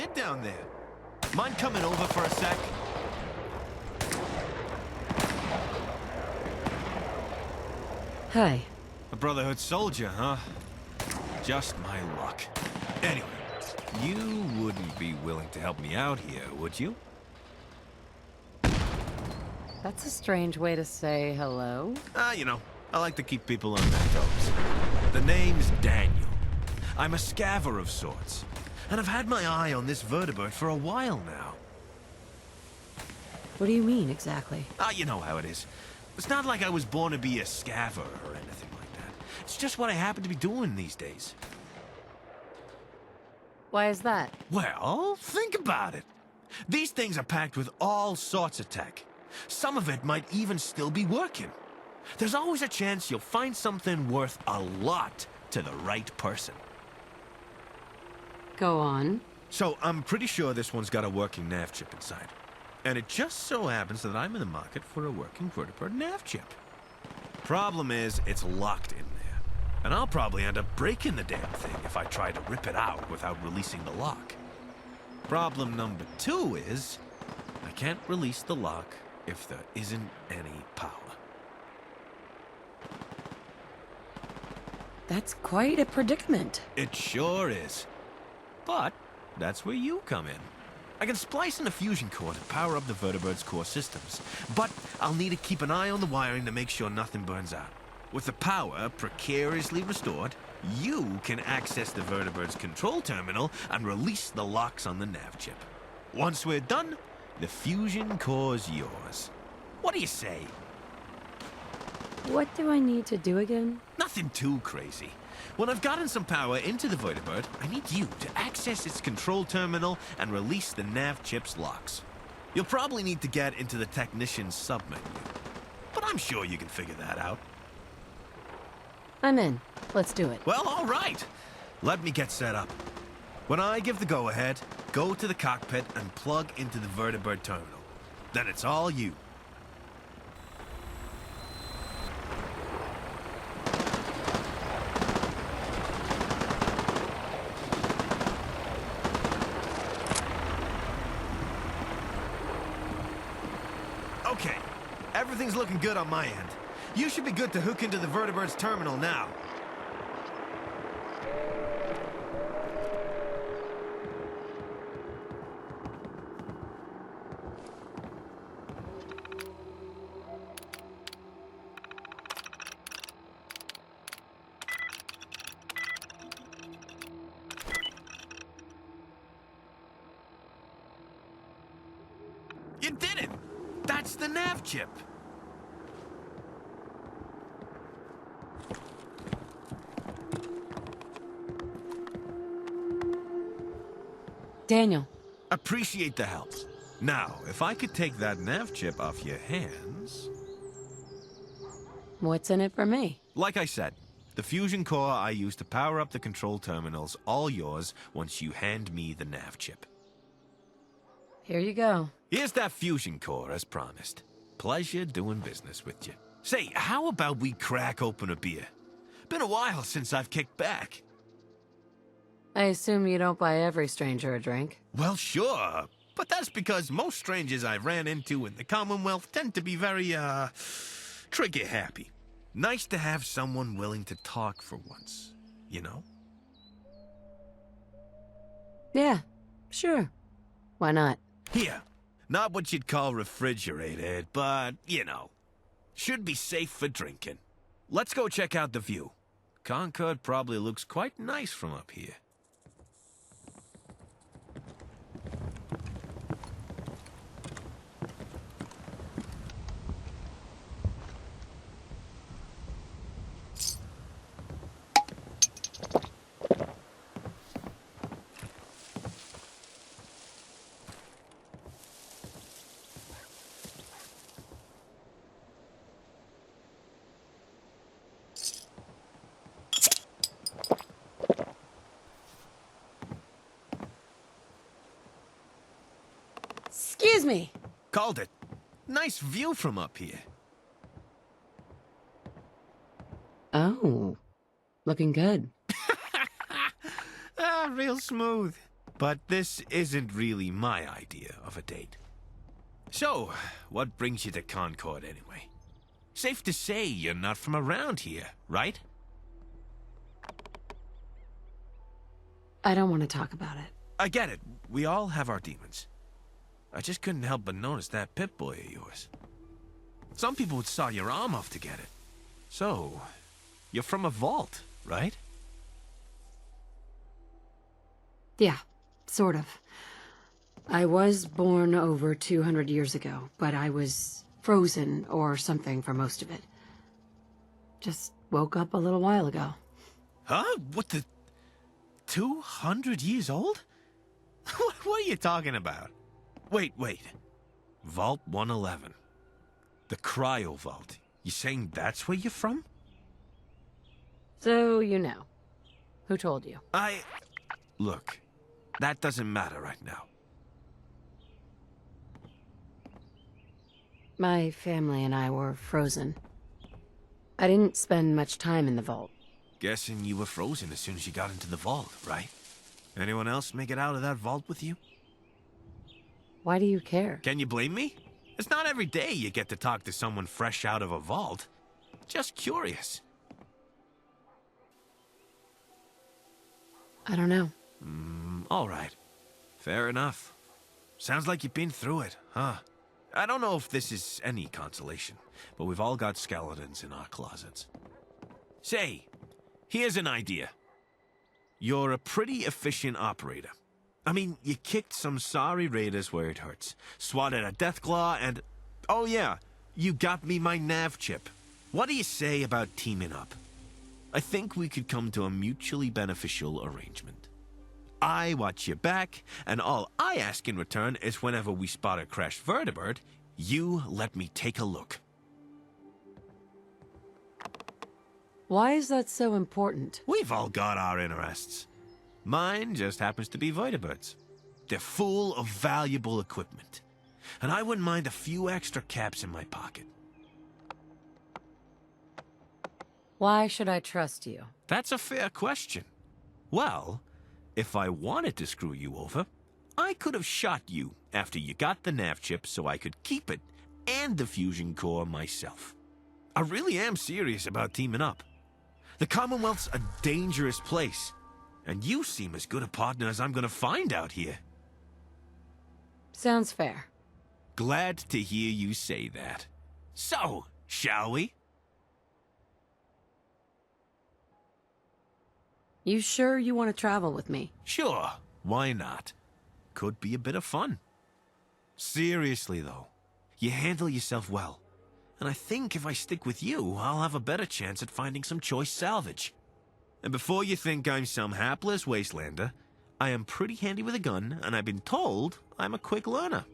did down there. Mind coming over for a sec? Hi. A Brotherhood soldier, huh? Just my luck. Anyway, you wouldn't be willing to help me out here, would you? That's a strange way to say hello. You know, I like to keep people on their toes. The name's Daniel. I'm a scaver of sorts, and I've had my eye on this vertebrate for a while now. What do you mean, exactly? You know how it is. It's not like I was born to be a scaver or anything like that. It's just what I happen to be doing these days. Why is that? Well, think about it. These things are packed with all sorts of tech. Some of it might even still be working. There's always a chance you'll find something worth a lot to the right person. Go on. So, I'm pretty sure this one's got a working nav chip inside. And it just so happens that I'm in the market for a working vertebrate nav chip. Problem is, it's locked in there. And I'll probably end up breaking the damn thing if I try to rip it out without releasing the lock. Problem number 2 is, I can't release the lock if there isn't any power. That's quite a predicament. It sure is. But that's where you come in. I can splice in a fusion core to power up the vertebrate's core systems, but I'll need to keep an eye on the wiring to make sure nothing burns out. With the power precariously restored, you can access the vertebrate's control terminal and release the locks on the nav chip. Once we're done, the fusion core's yours. What do you say? What do I need to do again? Nothing too crazy. When I've gotten some power into the vertebrate, I need you to access its control terminal and release the nav chip's locks. You'll probably need to get into the technician's submenu, but I'm sure you can figure that out. I'm in. Let's do it. Well, all right. Let me get set up. When I give the go-ahead, go to the cockpit and plug into the vertebrate terminal. Then it's all you. Okay, everything's looking good on my end. You should be good to hook into the vertebrate's terminal now. You did it! That's the nav chip! Daniel. Appreciate the help. Now, if I could take that nav chip off your hands... What's in it for me? Like I said, the fusion core I use to power up the control terminal's all yours once you hand me the nav chip. Here you go. Here's that fusion core as promised. Pleasure doing business with you. Say, how about we crack open a beer? Been a while since I've kicked back. I assume you don't buy every stranger a drink. Well, sure. But that's because most strangers I've ran into in the Commonwealth tend to be very, trigger-happy. Nice to have someone willing to talk for once, you know? Yeah, sure. Why not? Here. Not what you'd call refrigerated, but, you know. Should be safe for drinking. Let's go check out the view. Concord probably looks quite nice from up here. Excuse me. Called it. Nice view from up here. Oh, looking good. Real smooth. But this isn't really my idea of a date. So, what brings you to Concord anyway? Safe to say you're not from around here, right? I don't want to talk about it. I get it. We all have our demons. I just couldn't help but notice that Pip-Boy of yours. Some people would saw your arm off to get it. So, you're from a vault, right? Yeah, sort of. I was born over 200 years ago, but I was frozen or something for most of it. Just woke up a little while ago. Huh? What the... 200 years old? What are you talking about? Wait. Vault 111. The Cryo Vault. You saying that's where you're from? So, you know. Who told you? Look, that doesn't matter right now. My family and I were frozen. I didn't spend much time in the vault. Guessing you were frozen as soon as you got into the vault, right? Anyone else make it out of that vault with you? Why do you care? Can you blame me? It's not every day you get to talk to someone fresh out of a vault. Just curious. I don't know. All right. Fair enough. Sounds like you've been through it, huh? I don't know if this is any consolation, but we've all got skeletons in our closets. Say, here's an idea. You're a pretty efficient operator. I mean, you kicked some sorry raiders where it hurts, swatted a Deathclaw, and... oh yeah, you got me my nav chip. What do you say about teaming up? I think we could come to a mutually beneficial arrangement. I watch your back, and all I ask in return is whenever we spot a crashed vertebrate, you let me take a look. Why is that so important? We've all got our interests. Mine just happens to be vertebrates. They're full of valuable equipment, and I wouldn't mind a few extra caps in my pocket. Why should I trust you? That's a fair question. Well, if I wanted to screw you over, I could have shot you after you got the nav chip so I could keep it and the fusion core myself. I really am serious about teaming up. The Commonwealth's a dangerous place, and you seem as good a partner as I'm gonna find out here. Sounds fair. Glad to hear you say that. So, shall we? You sure you want to travel with me? Sure, why not? Could be a bit of fun. Seriously though, you handle yourself well. And I think if I stick with you, I'll have a better chance at finding some choice salvage. And before you think I'm some hapless wastelander, I am pretty handy with a gun, and I've been told I'm a quick learner.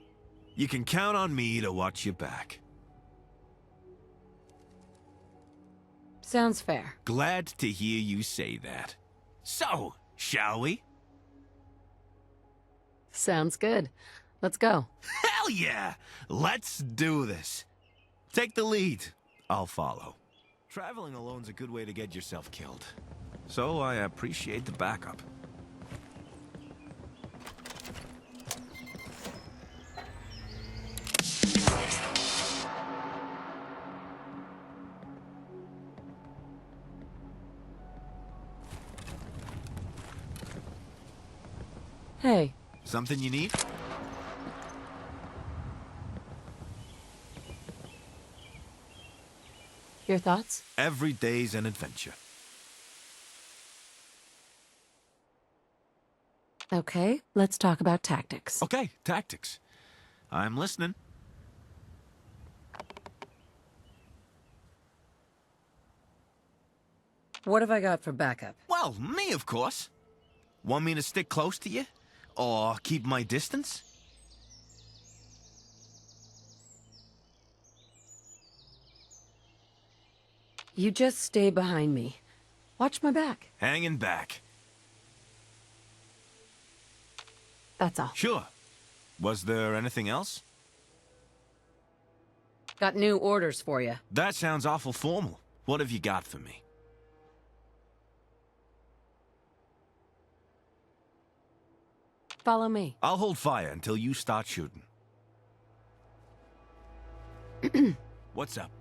You can count on me to watch your back. Sounds fair. Glad to hear you say that. So, shall we? Sounds good. Let's go. Hell yeah! Let's do this. Take the lead. I'll follow. Traveling alone's a good way to get yourself killed. So I appreciate the backup. Hey. Something you need? Your thoughts? Every day's an adventure. Okay, let's talk about tactics. Okay, tactics. I'm listening. What have I got for backup? Well, me, of course. Want me to stick close to you? Or keep my distance? You just stay behind me. Watch my back. Hanging back. That's all. Sure. Was there anything else? Got new orders for you. That sounds awful formal. What have you got for me? Follow me. I'll hold fire until you start shooting. What's up?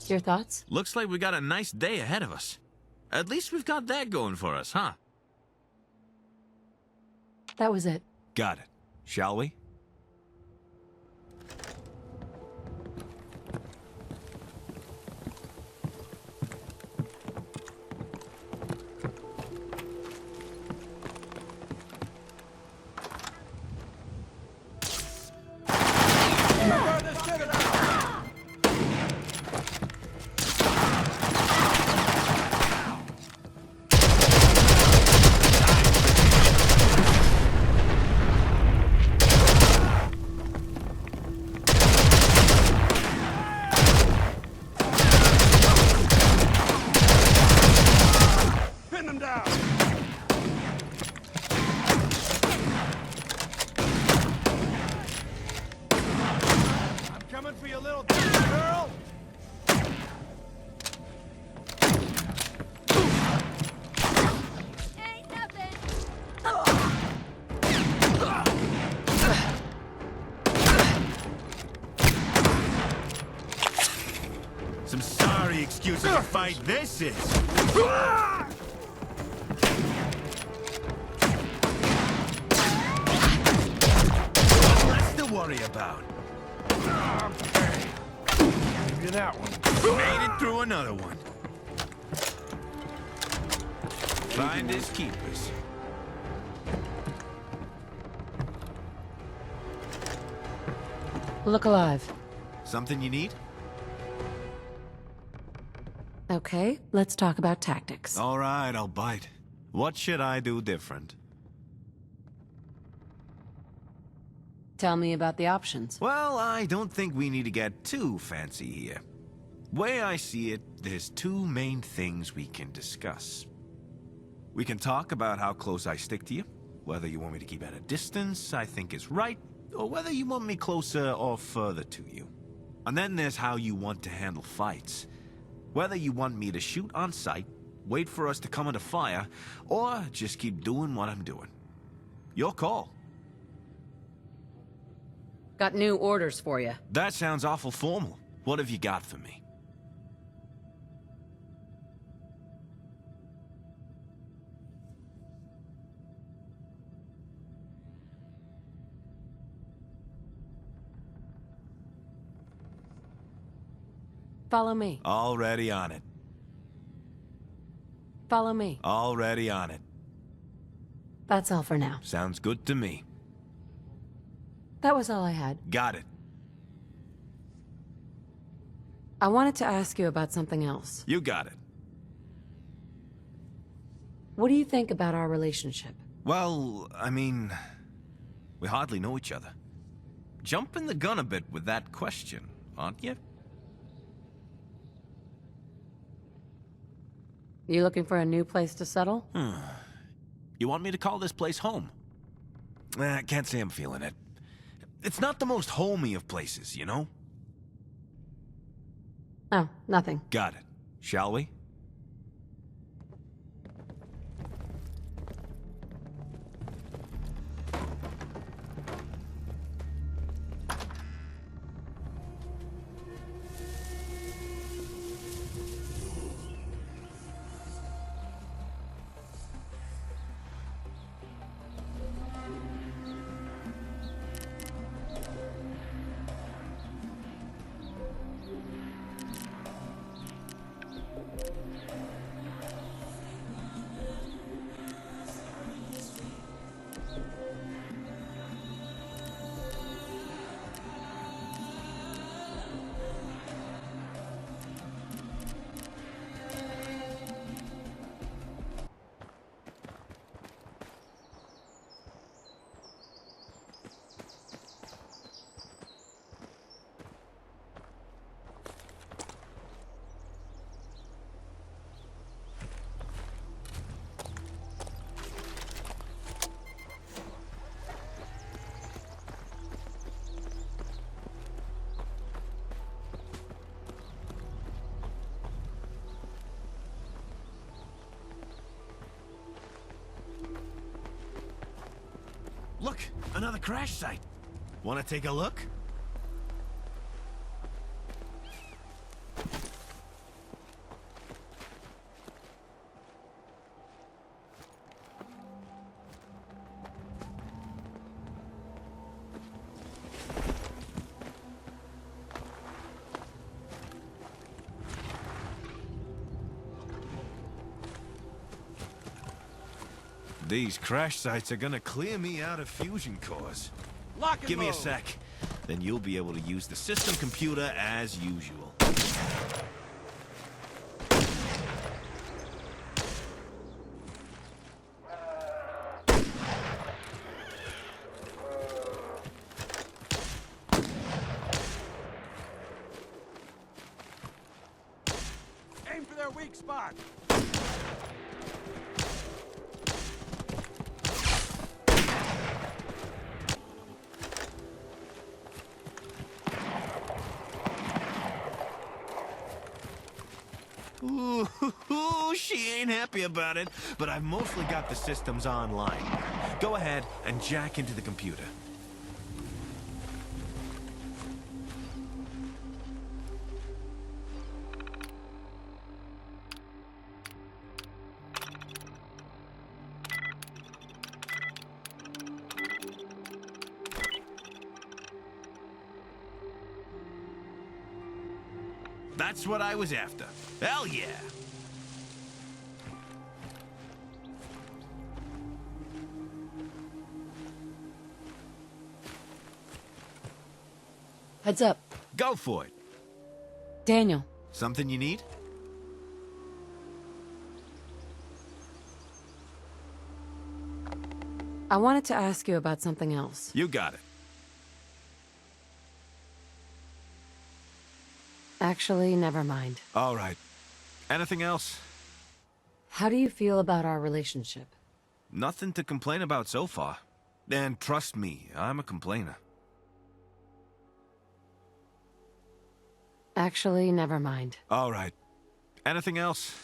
Your thoughts? Looks like we got a nice day ahead of us. At least we've got that going for us, huh? That was it. Got it. Shall we? Some sorry excuses to fight this is. Less to worry about. Okay. Give you that one. Made it through another one. Finders keepers. Look alive. Something you need? Okay, let's talk about tactics. All right, I'll bite. What should I do different? Tell me about the options. Well, I don't think we need to get too fancy here. Way I see it, there's two main things we can discuss. We can talk about how close I stick to you, whether you want me to keep at a distance I think is right, or whether you want me closer or further to you. And then there's how you want to handle fights. Whether you want me to shoot on sight, wait for us to come under fire, or just keep doing what I'm doing. Your call. Got new orders for you. That sounds awful formal. What have you got for me? Follow me. Already on it. Follow me. Already on it. That's all for now. Sounds good to me. That was all I had. Got it. I wanted to ask you about something else. You got it. What do you think about our relationship? Well, I mean, we hardly know each other. Jumping the gun a bit with that question, aren't you? You looking for a new place to settle? You want me to call this place home? I can't say I'm feeling it. It's not the most homey of places, you know? Oh, nothing. Got it. Shall we? Look, another crash site. Want to take a look? These crash sites are gonna clear me out of fusion cores. Lock and Give me a load. sec. Then you'll be able to use the system computer as usual. Aim for their weak spot. Ooh, she ain't happy about it, but I've mostly got the systems online. Go ahead and jack into the computer. That's what I was after. Hell yeah! Heads up. Go for it. Daniel. Something you need? I wanted to ask you about something else. You got it. Actually, never mind. All right. Anything else? How do you feel about our relationship? Nothing to complain about so far. And trust me, I'm a complainer. Actually, never mind. All right. Anything else?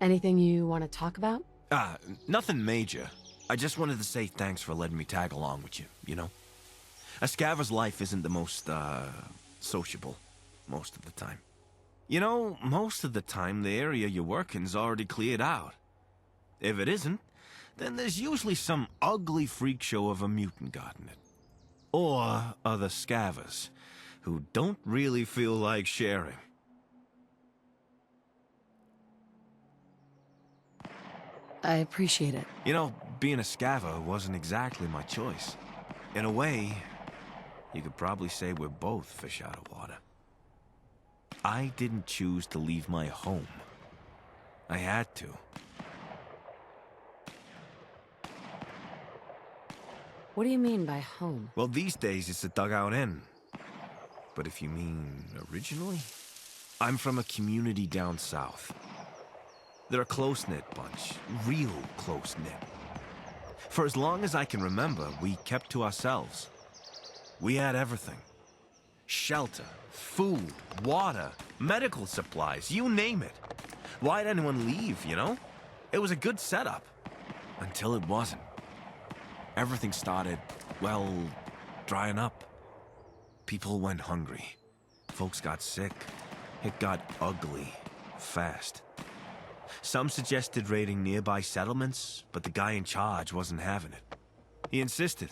Anything you want to talk about? Nothing major. I just wanted to say thanks for letting me tag along with you, you know? A scaver's life isn't the most, sociable most of the time. You know, most of the time the area you're working's already cleared out. If it isn't, then there's usually some ugly freak show of a mutant guarding it. Or other scavers who don't really feel like sharing. I appreciate it. You know, being a scaver wasn't exactly my choice. In a way, you could probably say we're both fish out of water. I didn't choose to leave my home. I had to. What do you mean by home? Well, these days it's a dugout inn. But if you mean originally, I'm from a community down south. They're a close-knit bunch, real close-knit. For as long as I can remember, we kept to ourselves. We had everything. Shelter, food, water, medical supplies, you name it. Why'd anyone leave, you know? It was a good setup. Until it wasn't. Everything started, well, drying up. People went hungry. Folks got sick. It got ugly, fast. Some suggested raiding nearby settlements, but the guy in charge wasn't having it. He insisted.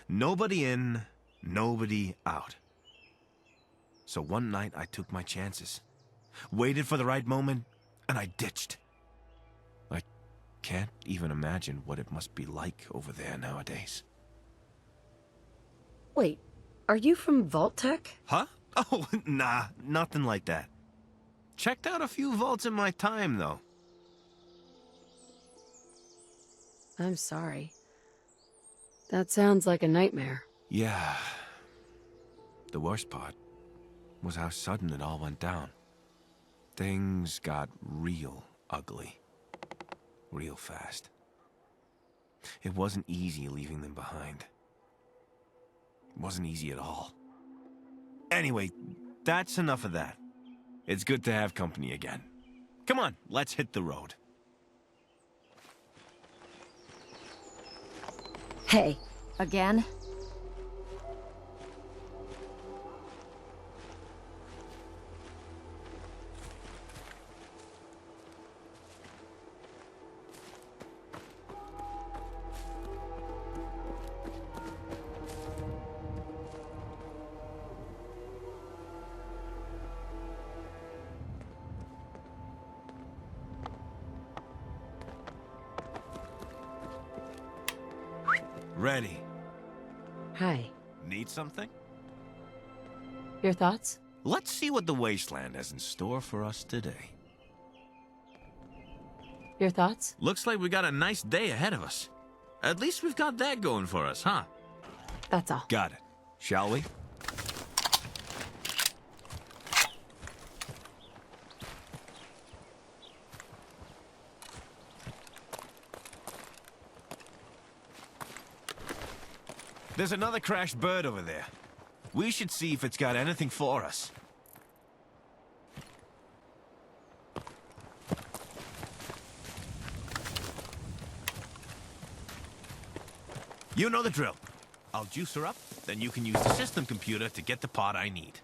Nobody in, nobody out. So one night I took my chances. Waited for the right moment, and I ditched. I can't even imagine what it must be like over there nowadays. Wait, are you from Vault Tech? Huh? Oh, nah, nothing like that. Checked out a few vaults in my time, though. I'm sorry. That sounds like a nightmare. Yeah. The worst part was how sudden it all went down. Things got real ugly. Real fast. It wasn't easy leaving them behind. It wasn't easy at all. Anyway, that's enough of that. It's good to have company again. Come on, let's hit the road. Hey, again? Ready. Hi. Need something? Your thoughts? Let's see what the Wasteland has in store for us today. Your thoughts? Looks like we got a nice day ahead of us. At least we've got that going for us, huh? That's all. Got it. Shall we? There's another crashed bird over there. We should see if it's got anything for us. You know the drill. I'll juice her up, then you can use the system computer to get the part I need.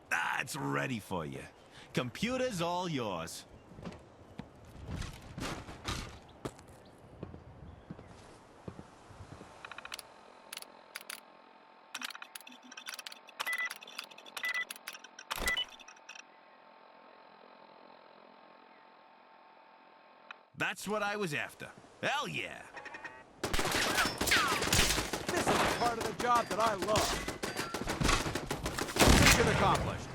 That's ready for you. Computer's all yours. That's what I was after. Hell yeah! This is the part of the job that I love. Mission accomplished.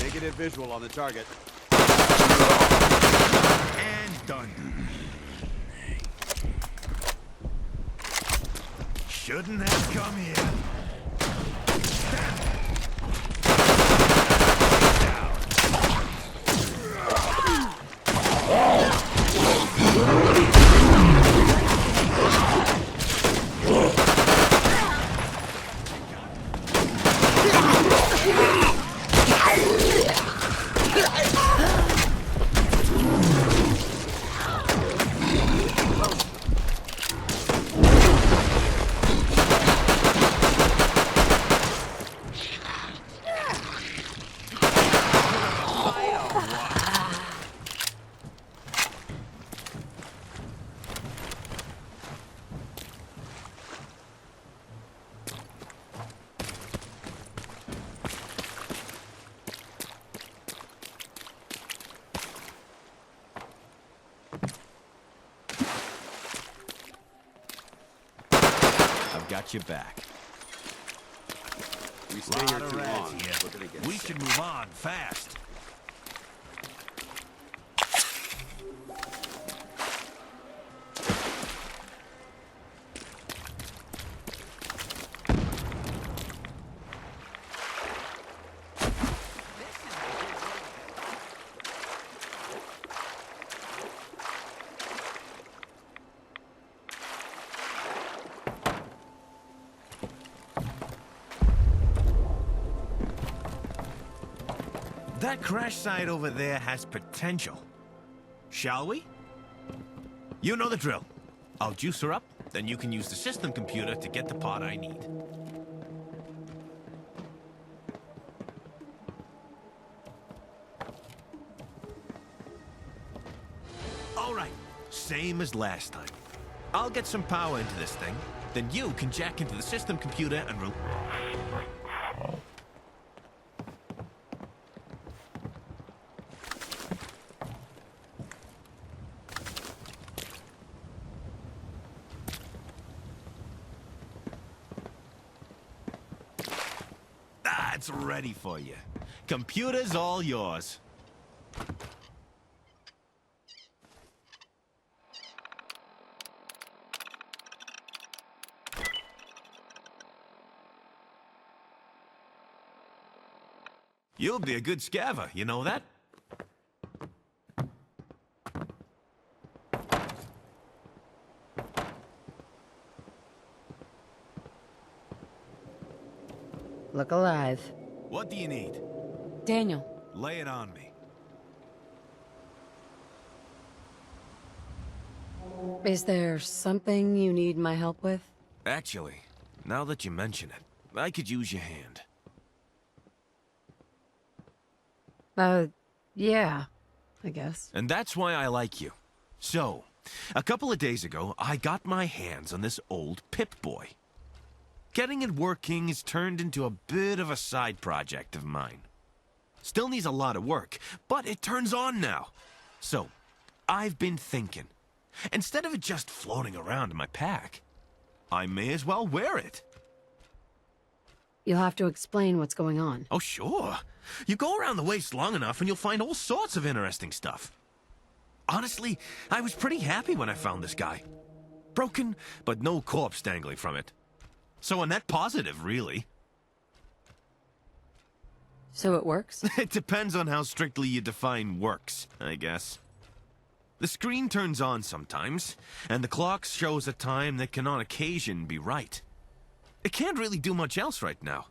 Negative visual on the target. And done. Shouldn't have come here. Got your back. We stay here too long. Here. We're gonna get We sick. should move on fast. That crash site over there has potential. Shall we? You know the drill. I'll juice her up, then you can use the system computer to get the part I need. All right, same as last time. I'll get some power into this thing, then you can jack into the system computer and That's ready for you. Computer's all yours. You'll be a good scaver, you know that? Look alive. What do you need? Daniel. Lay it on me. Is there something you need my help with? Actually, now that you mention it, I could use your hand. Yeah, I guess. And that's why I like you. So, a couple of days ago, I got my hands on this old Pip-Boy. Getting it working has turned into a bit of a side project of mine. Still needs a lot of work, but it turns on now. So, I've been thinking, instead of it just floating around in my pack, I may as well wear it. You'll have to explain what's going on. Oh, sure. You go around the waist long enough and you'll find all sorts of interesting stuff. Honestly, I was pretty happy when I found this guy. Broken, but no corpse dangling from it. So a net positive, really. So it works? It depends on how strictly you define works, I guess. The screen turns on sometimes, and the clock shows a time that can on occasion be right. It can't really do much else right now,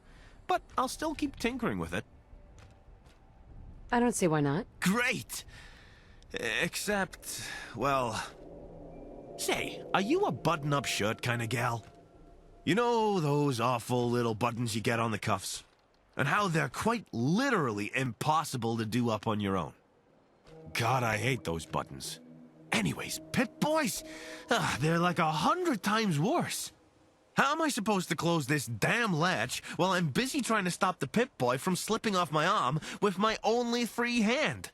but I'll still keep tinkering with it. I don't see why not. Great! Except, well... Say, are you a button-up shirt kind of gal? You know those awful little buttons you get on the cuffs? And how they're quite literally impossible to do up on your own. God, I hate those buttons. Anyways, Pip-Boys, they're like 100 times worse. How am I supposed to close this damn latch while I'm busy trying to stop the Pip-Boy from slipping off my arm with my only free hand?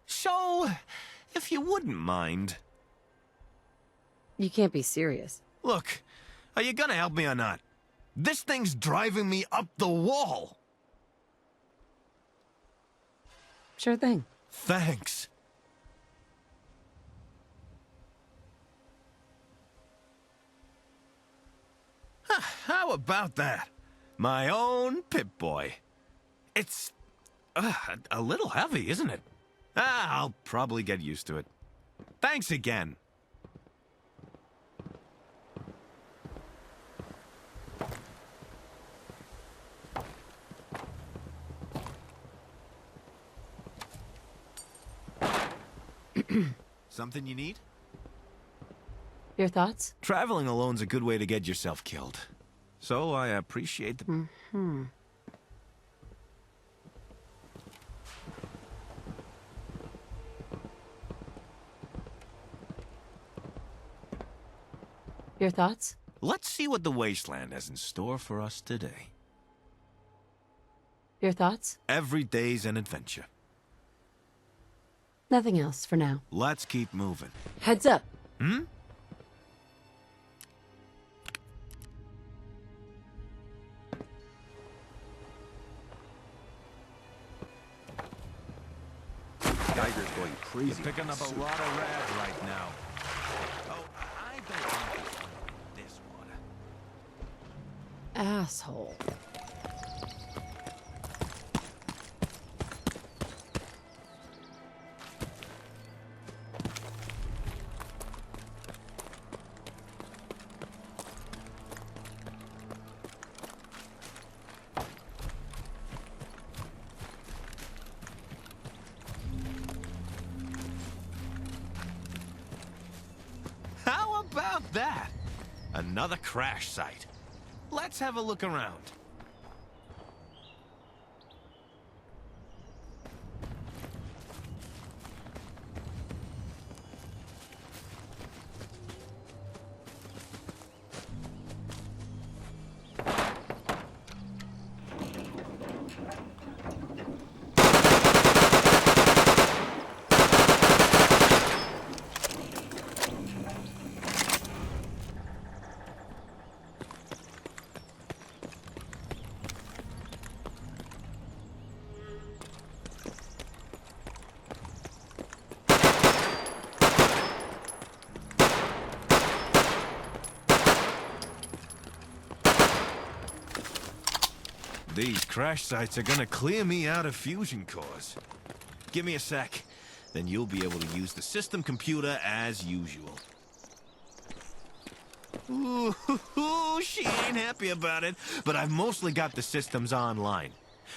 So, if you wouldn't mind... You can't be serious. Look, are you gonna help me or not? This thing's driving me up the wall! Sure thing. Thanks. How about that? My own Pip-Boy. It's a little heavy, isn't it? I'll probably get used to it. Thanks again. Something you need? Your thoughts? Traveling alone's a good way to get yourself killed. So I appreciate the... Your thoughts? Let's see what the wasteland has in store for us today. Your thoughts? Every day's an adventure. Nothing else for now. Let's keep moving. Heads up. Hmm? Geiger's going crazy. You're picking up a lot of rads right now. Oh, I don't want this water. Asshole. How about that? Another crash site. Let's have a look around. These crash sites are gonna clear me out of fusion cores. Give me a sec, then you'll be able to use the system computer as usual. Ooh, she ain't happy about it, but I've mostly got the systems online.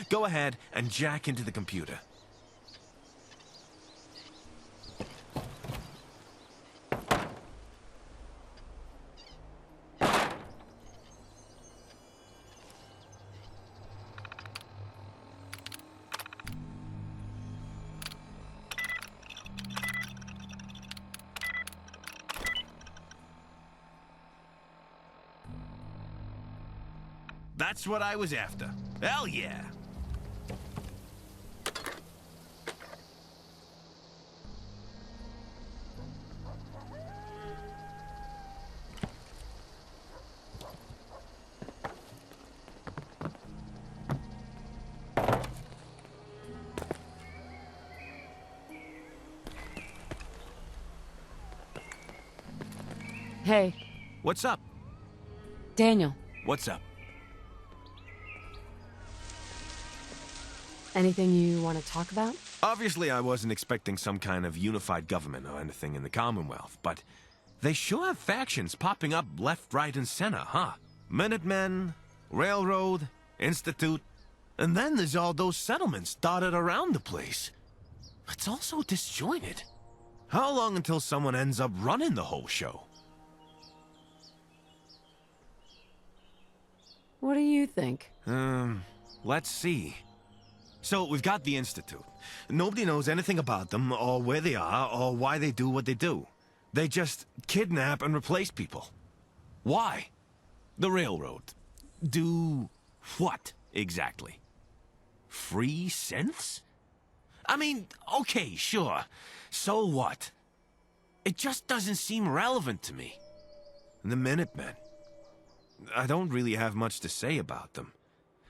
Go ahead and jack into the computer. That's what I was after. Hell yeah! Hey, What's up? Daniel. What's up? Anything you want to talk about? Obviously, I wasn't expecting some kind of unified government or anything in the Commonwealth, but they sure have factions popping up left, right, and center, huh? Minutemen, Railroad, Institute, and then there's all those settlements dotted around the place. It's all so disjointed. How long until someone ends up running the whole show? What do you think? Let's see. So, we've got the Institute. Nobody knows anything about them, or where they are, or why they do what they do. They just kidnap and replace people. Why? The Railroad. Do what, exactly? Free synths? I mean, okay, sure. So what? It just doesn't seem relevant to me. And the Minutemen. I don't really have much to say about them.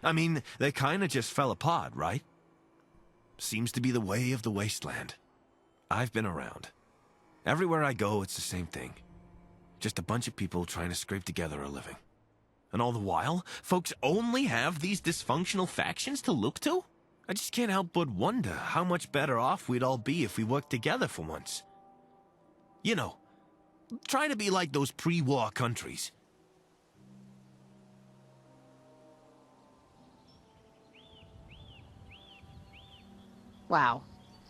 I mean, they kinda just fell apart, right? Seems to be the way of the wasteland. I've been around. Everywhere I go, it's the same thing. Just a bunch of people trying to scrape together a living. And all the while, folks only have these dysfunctional factions to look to? I just can't help but wonder how much better off we'd all be if we worked together for once. You know, try to be like those pre-war countries. Wow.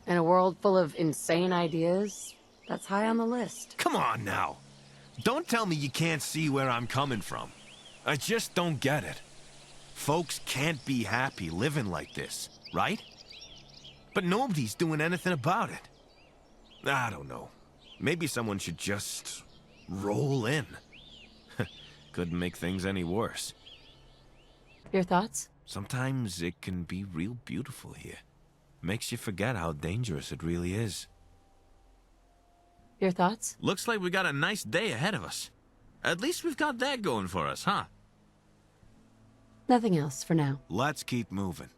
In a world full of insane ideas, that's high on the list. Come on now. Don't tell me you can't see where I'm coming from. I just don't get it. Folks can't be happy living like this, right? But nobody's doing anything about it. I don't know. Maybe someone should just roll in. Couldn't make things any worse. Your thoughts? Sometimes it can be real beautiful here. Makes you forget how dangerous it really is. Your thoughts? Looks like we got a nice day ahead of us. At least we've got that going for us, huh? Nothing else for now. Let's keep moving.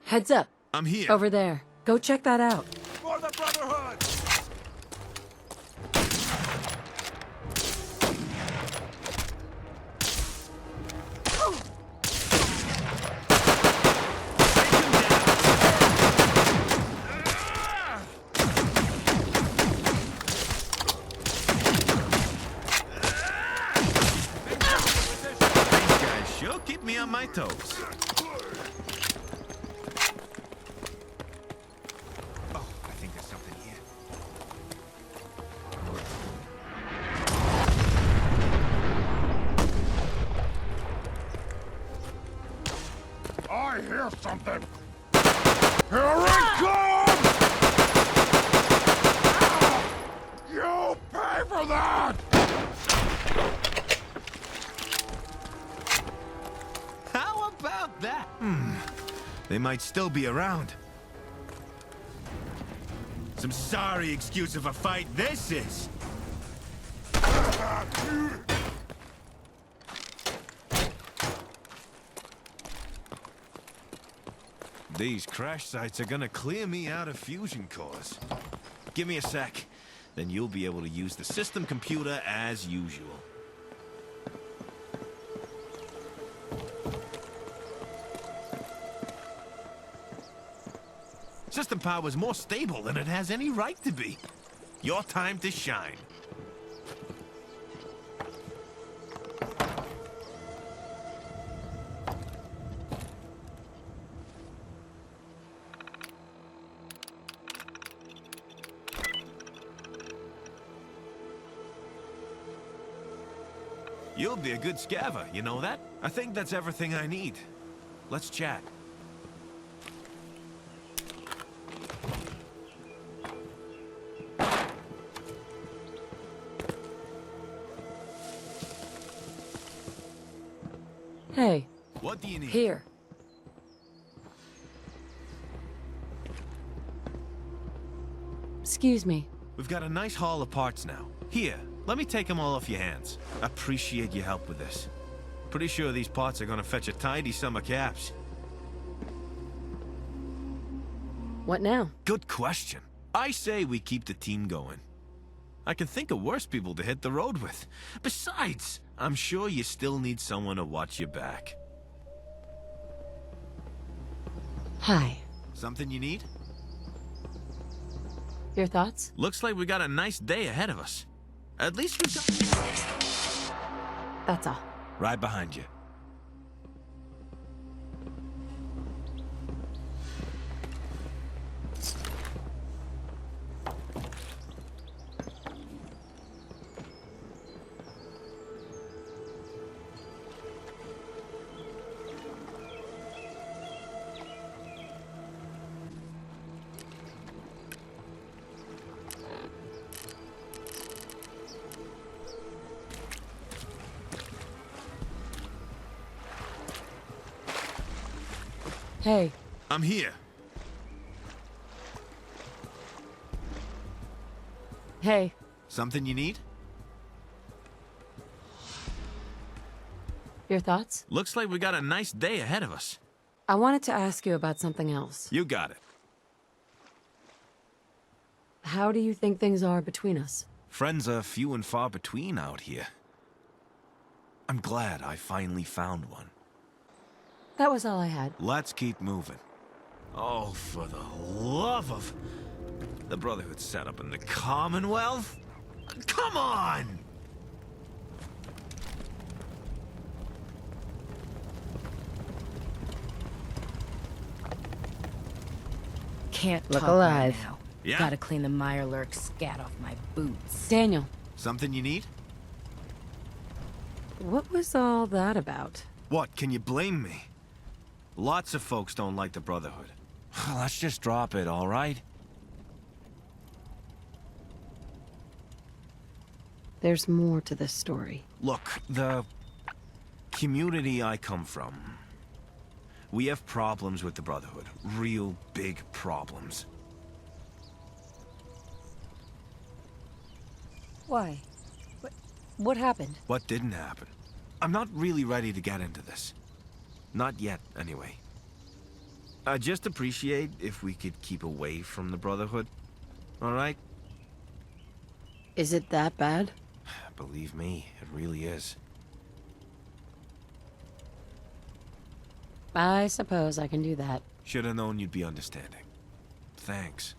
Heads up. I'm here. Over there. Go check that out. For the Brotherhood! These guys sure keep me on my toes. I hear something! Here it comes! You pay for that! How about that? They might still be around. Some sorry excuse of a fight this is. These crash sites are gonna clear me out of fusion cores. Give me a sec, then you'll be able to use the system computer as usual. System power is more stable than it has any right to be. Your time to shine. You'll be a good scaver, you know that? I think that's everything I need. Let's chat. Hey, What do you need? here. Excuse me. We've got a nice haul of parts now. Here, let me take them all off your hands. Appreciate your help with this. Pretty sure these parts are gonna fetch a tidy sum of caps. What now? Good question. I say we keep the team going. I can think of worse people to hit the road with. Besides, I'm sure you still need someone to watch your back. Hi. Something you need? Your thoughts? Looks like we got a nice day ahead of us. At least we've got... That's all. Right behind you. Hey, I'm here. hey. Something you need? Your thoughts? Looks like we got a nice day ahead of us. I wanted to ask you about something else. You got it. How do you think things are between us? Friends are few and far between out here. I'm glad I finally found one. That was all I had. Let's keep moving. Oh, for the love of... The Brotherhood set up in the Commonwealth? Come on! Can't Look talk alive. right now. Yeah? Gotta clean the Mirelurk scat off my boots. Daniel, Something you need? what was all that about? What, can you blame me? Lots of folks don't like the Brotherhood. Let's just drop it, all right? There's more to this story. Look, the community I come from, we have problems with the Brotherhood. Real big problems. Why? What happened? What didn't happen? I'm not really ready to get into this. Not yet, anyway. I just appreciate if we could keep away from the Brotherhood. All right? Is it that bad? Believe me, it really is. I suppose I can do that. Should have known you'd be understanding. Thanks.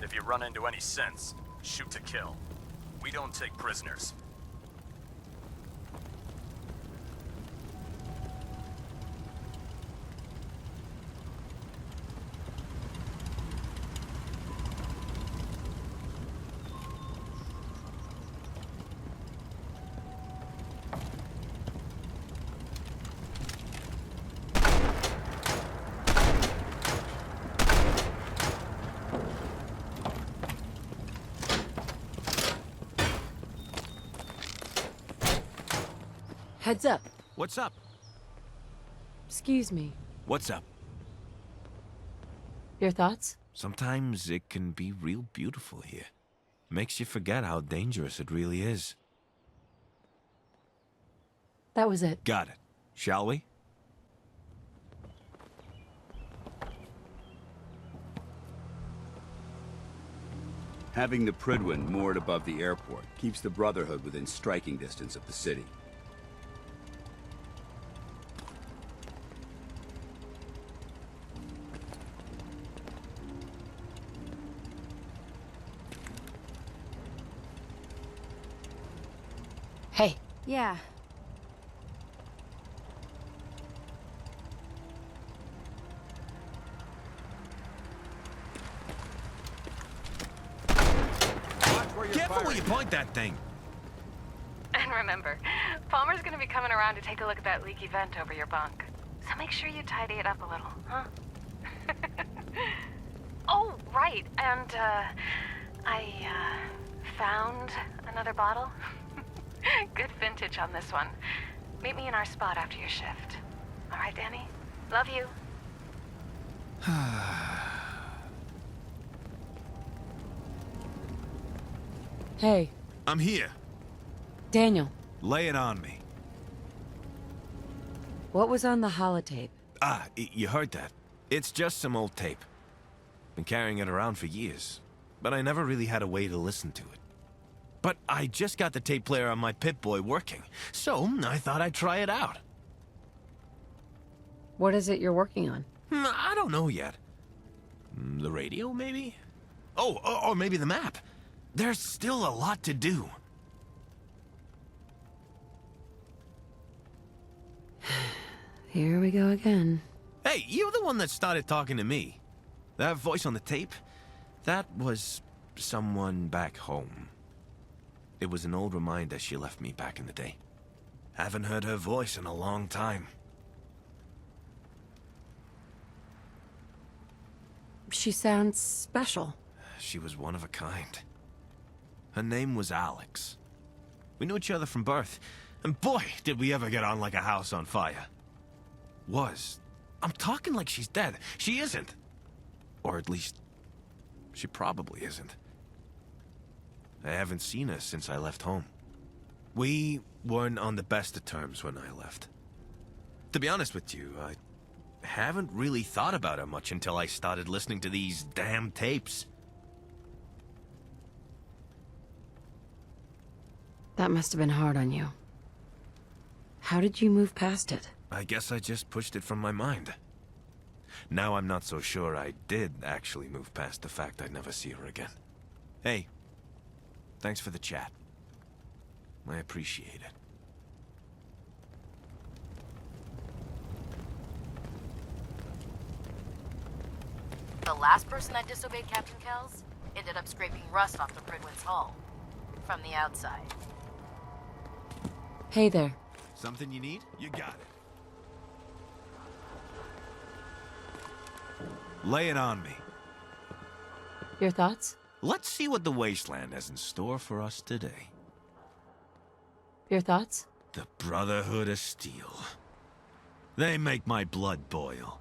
If you run into any sense, shoot to kill. We don't take prisoners. Heads up. What's up? Excuse me. What's up? Your thoughts? Sometimes it can be real beautiful here. Makes you forget how dangerous it really is. That was it. Got it. Shall we? Having the Prydwen moored above the airport keeps the Brotherhood within striking distance of the city. Hey, Yeah. Careful where you point that thing. And remember, Palmer's gonna be coming around to take a look at that leaky vent over your bunk. So make sure you tidy it up a little, huh? Oh, right, and, I, found another bottle. Good vintage on this one. Meet me in our spot after your shift. All right, Danny? Love you. hey, I'm here. Daniel, Lay it on me. what was on the holotape? You heard that. It's just some old tape. Been carrying it around for years, but I never really had a way to listen to it. But I just got the tape player on my Pip-Boy working, so I thought I'd try it out. What is it you're working on? I don't know yet. The radio, maybe? Oh, or maybe the map. There's still a lot to do. Here we go again. Hey, you're the one that started talking to me. That voice on the tape, that was someone back home. It was an old reminder she left me back in the day. Haven't heard her voice in a long time. She sounds special. She was one of a kind. Her name was Alex. We knew each other from birth, and boy, did we ever get on like a house on fire. Was. I'm talking like she's dead. She isn't. Or at least, she probably isn't. I haven't seen her since I left home. We weren't on the best of terms when I left. To be honest with you, I haven't really thought about her much until I started listening to these damn tapes. That must have been hard on you. How did you move past it? I guess I just pushed it from my mind. Now I'm not so sure I did actually move past the fact I'd never see her again. Hey, thanks for the chat. I appreciate it. The last person that disobeyed Captain Kells ended up scraping rust off the Prydwen's hull. From the outside. Hey there. Something you need? You got it. Lay it on me. Your thoughts? Let's see what the Wasteland has in store for us today. Your thoughts? The Brotherhood of Steel. They make my blood boil.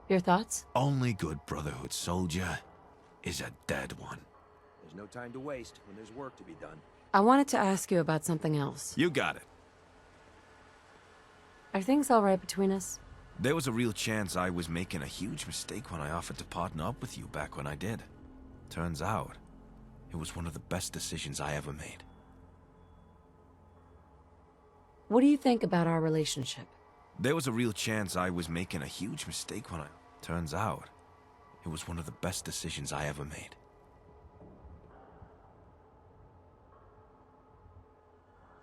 Your thoughts? Only good Brotherhood soldier is a dead one. There's no time to waste when there's work to be done. I wanted to ask you about something else. You got it. Are things all right between us? There was a real chance I was making a huge mistake when I offered to partner up with you back when I did. Turns out, it was one of the best decisions I ever made. What do you think about our relationship? There was a real chance I was making a huge mistake when I... Turns out, it was one of the best decisions I ever made.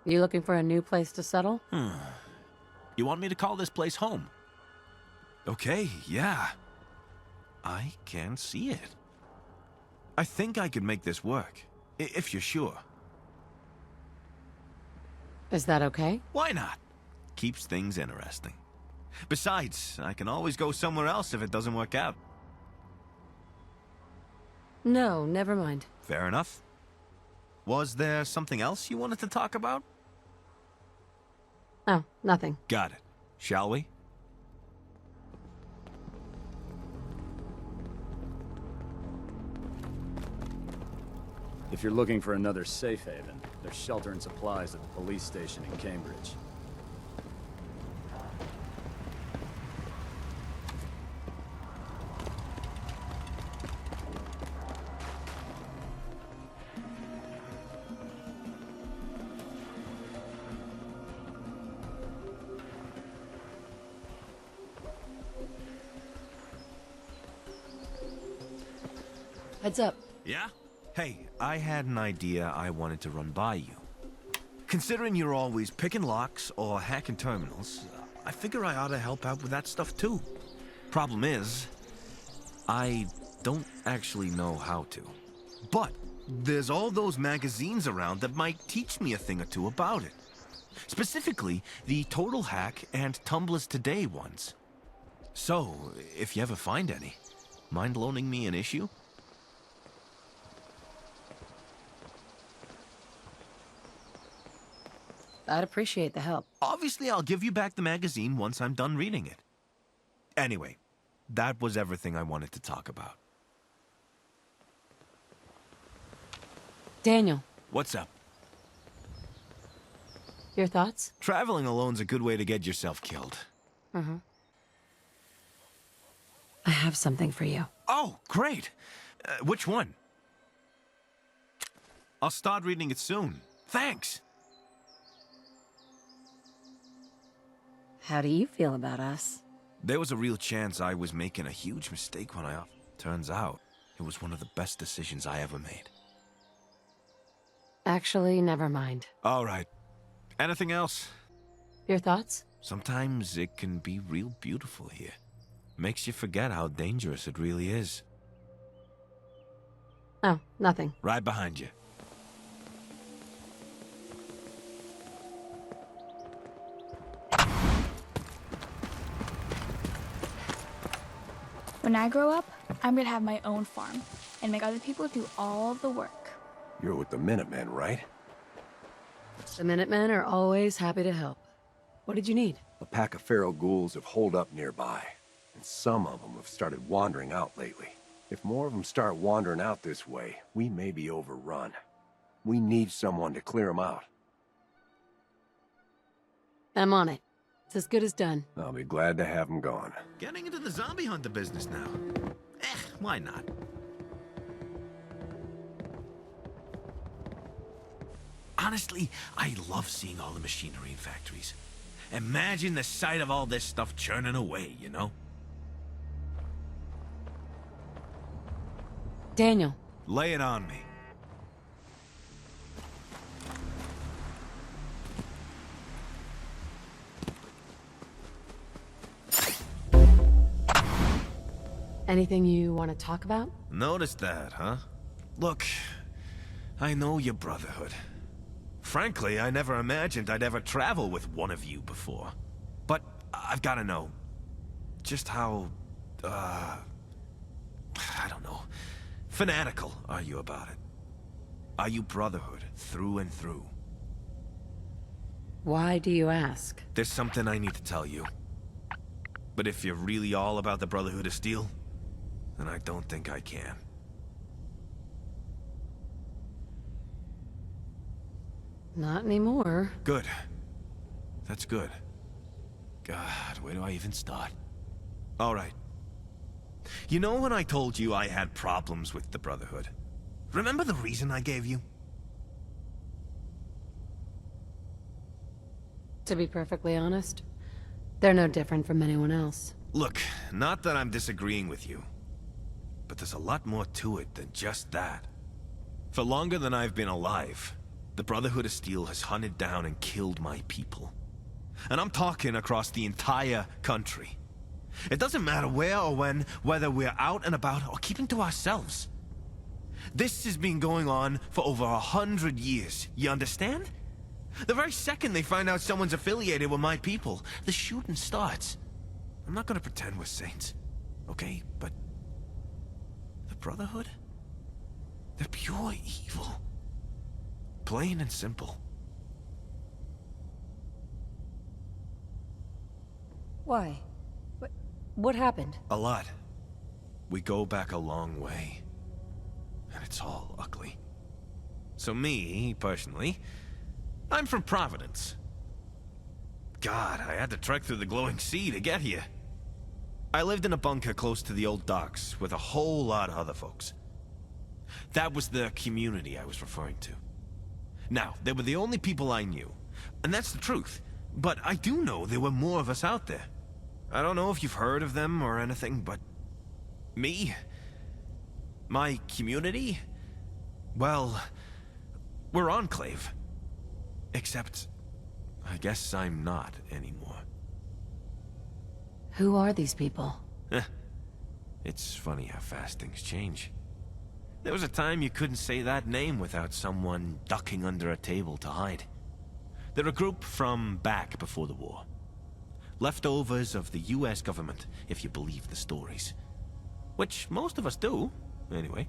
You looking for a new place to settle? You want me to call this place home? Okay, yeah. I can see it. I think I could make this work, if you're sure. Is that okay? Why not? Keeps things interesting. Besides, I can always go somewhere else if it doesn't work out. No, never mind. Fair enough. Was there something else you wanted to talk about? Oh, nothing. Got it. Shall we? If you're looking for another safe haven, there's shelter and supplies at the police station in Cambridge. Heads up. Yeah? Hey, I had an idea I wanted to run by you. Considering you're always picking locks or hacking terminals, I figure I ought to help out with that stuff too. Problem is, I don't actually know how to. But there's all those magazines around that might teach me a thing or two about it. Specifically, the Total Hack and Tumblers Today ones. So, if you ever find any, mind loaning me an issue? I'd appreciate the help. Obviously, I'll give you back the magazine once I'm done reading it. Anyway, that was everything I wanted to talk about. Daniel, What's up? your thoughts? Traveling alone's a good way to get yourself killed. I have something for you. Oh, great! Which one? I'll start reading it soon. Thanks! How do you feel about us? There was a real chance I was making a huge mistake when I... Turns out, it was one of the best decisions I ever made. Actually, never mind. All right. Anything else? Your thoughts? Sometimes it can be real beautiful here. Makes you forget how dangerous it really is. Oh, nothing. Right behind you. When I grow up, I'm gonna have my own farm and make other people do all of the work. You're with the Minutemen, right? The Minutemen are always happy to help. What did you need? A pack of feral ghouls have holed up nearby, and some of them have started wandering out lately. If more of them start wandering out this way, we may be overrun. We need someone to clear them out. I'm on it. It's as good as done. I'll be glad to have them gone. Getting into the zombie hunter business now. Why not? Honestly, I love seeing all the machinery in factories. Imagine the sight of all this stuff churning away, you know? Daniel. Lay it on me. Anything you want to talk about? Noticed that, huh? Look, I know your brotherhood. Frankly, I never imagined I'd ever travel with one of you before. But I've got to know just how, I don't know, fanatical are you about it? Are you brotherhood through and through? Why do you ask? There's something I need to tell you. But if you're really all about the Brotherhood of Steel, then I don't think I can. Not anymore. Good. That's good. God, where do I even start? All right. You know when I told you I had problems with the Brotherhood? Remember the reason I gave you? To be perfectly honest, they're no different from anyone else. Look, not that I'm disagreeing with you, but there's a lot more to it than just that. For longer than I've been alive, the Brotherhood of Steel has hunted down and killed my people. And I'm talking across the entire country. It doesn't matter where or when, whether we're out and about or keeping to ourselves. This has been going on for over 100 years, you understand? The very second they find out someone's affiliated with my people, the shooting starts. I'm not gonna pretend we're saints, okay? But the Brotherhood? They're pure evil. Plain and simple. Why? What happened? A lot. We go back a long way. And it's all ugly. So me, personally, I'm from Providence. God, I had to trek through the glowing sea to get here. I lived in a bunker close to the old docks with a whole lot of other folks. That was the community I was referring to. Now, they were the only people I knew, and that's the truth. But I do know there were more of us out there. I don't know if you've heard of them or anything, but me, my community, well, we're Enclave. Except, I guess I'm not anymore. Who are these people? It's funny how fast things change. There was a time you couldn't say that name without someone ducking under a table to hide. They're a group from back before the war. Leftovers of the US government, if you believe the stories. Which most of us do, anyway.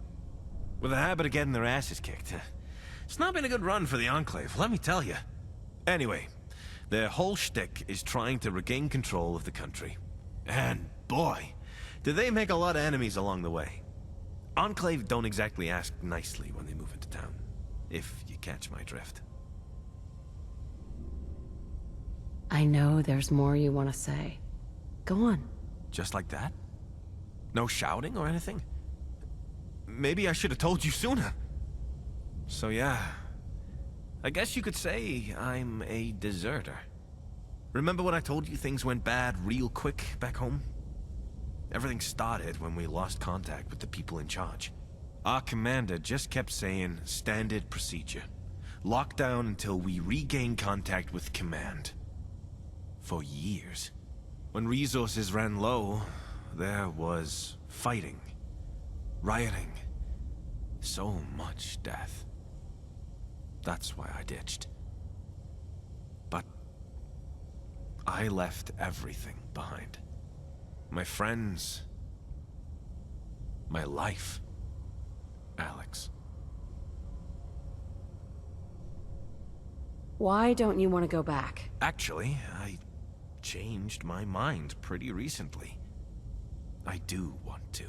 With a habit of getting their asses kicked. It's not been a good run for the Enclave, let me tell you. Anyway, their whole shtick is trying to regain control of the country. And boy, do they make a lot of enemies along the way. Enclave don't exactly ask nicely when they move into town, if you catch my drift. I know there's more you want to say. Go on. Just like that? No shouting or anything? Maybe I should have told you sooner. So yeah, I guess you could say I'm a deserter. Remember when I told you things went bad real quick back home? Everything started when we lost contact with the people in charge. Our commander just kept saying standard procedure. Lockdown until we regain contact with command. For years. When resources ran low, there was fighting, rioting, so much death. That's why I ditched. But I left everything behind. My friends, my life, Alex. Why don't you want to go back? Actually, I changed my mind pretty recently. I do want to.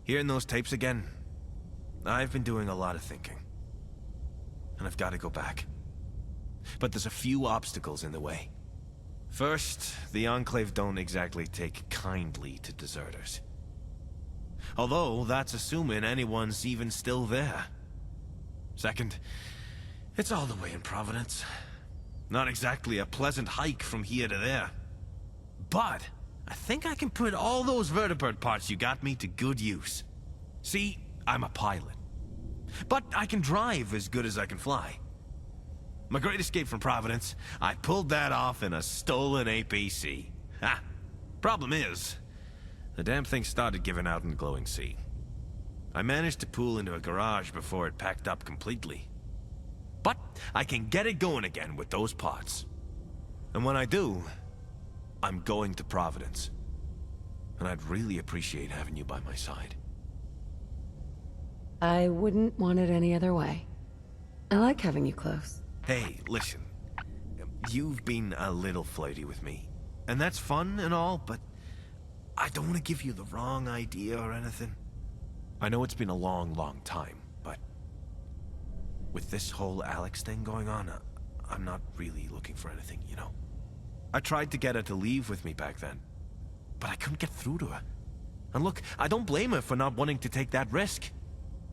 Hearing those tapes again, I've been doing a lot of thinking. And I've got to go back. But there's a few obstacles in the way. First, the Enclave don't exactly take kindly to deserters. Although, that's assuming anyone's even still there. Second, it's all the way in Providence. Not exactly a pleasant hike from here to there. But, I think I can put all those vertibird parts you got me to good use. See, I'm a pilot. But I can drive as good as I can fly. My great escape from Providence, I pulled that off in a stolen APC. Ha! Problem is, the damn thing started giving out in the glowing sea. I managed to pull into a garage before it packed up completely. But I can get it going again with those parts. And when I do, I'm going to Providence. And I'd really appreciate having you by my side. I wouldn't want it any other way. I like having you close. Hey, listen. You've been a little flirty with me. And that's fun and all, but I don't want to give you the wrong idea or anything. I know it's been a long, long time, but with this whole Alex thing going on, I'm not really looking for anything, you know? I tried to get her to leave with me back then, but I couldn't get through to her. And look, I don't blame her for not wanting to take that risk.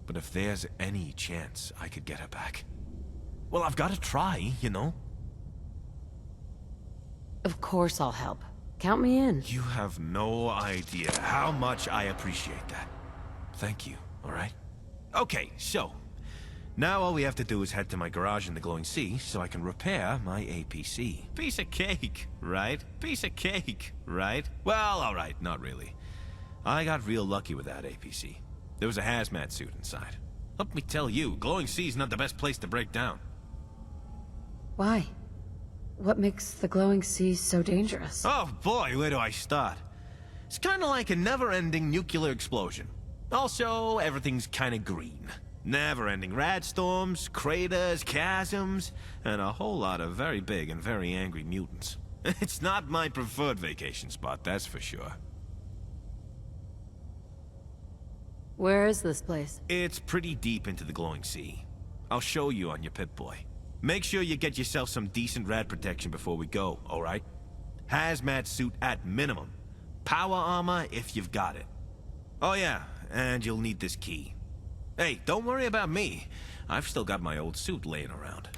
But if there's any chance I could get her back, well, I've got to try, you know? Of course I'll help. Count me in. You have no idea how much I appreciate that. Thank you, all right? Okay, so, now all we have to do is head to my garage in the glowing sea so I can repair my APC. Piece of cake, right? Piece of cake, right? Well, all right, not really. I got real lucky with that APC. There was a hazmat suit inside. Let me tell you, glowing sea's not the best place to break down. Why? What makes the glowing sea so dangerous? Oh boy, where do I start? It's kind of like a never-ending nuclear explosion. Also, everything's kind of green. Never-ending rad storms, craters, chasms, and a whole lot of very big and very angry mutants. It's not my preferred vacation spot, that's for sure. Where is this place? It's pretty deep into the glowing sea. I'll show you on your Pip-Boy. Make sure you get yourself some decent rad protection before we go, alright? Hazmat suit at minimum. Power armor if you've got it. Oh yeah, and you'll need this key. Hey, don't worry about me. I've still got my old suit laying around.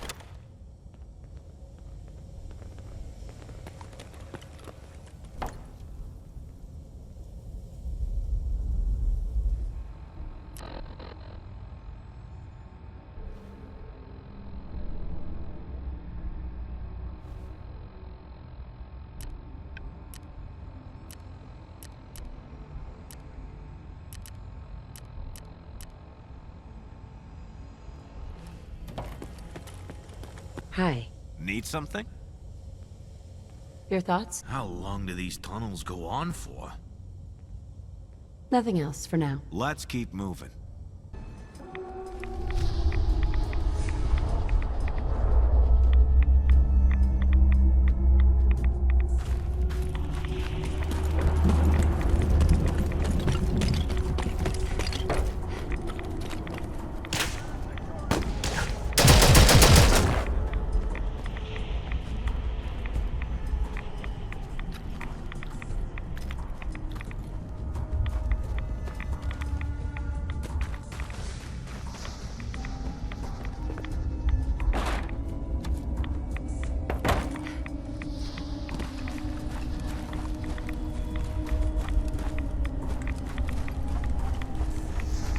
Hi. Need something? Your thoughts? How long do these tunnels go on for? Nothing else for now. Let's keep moving.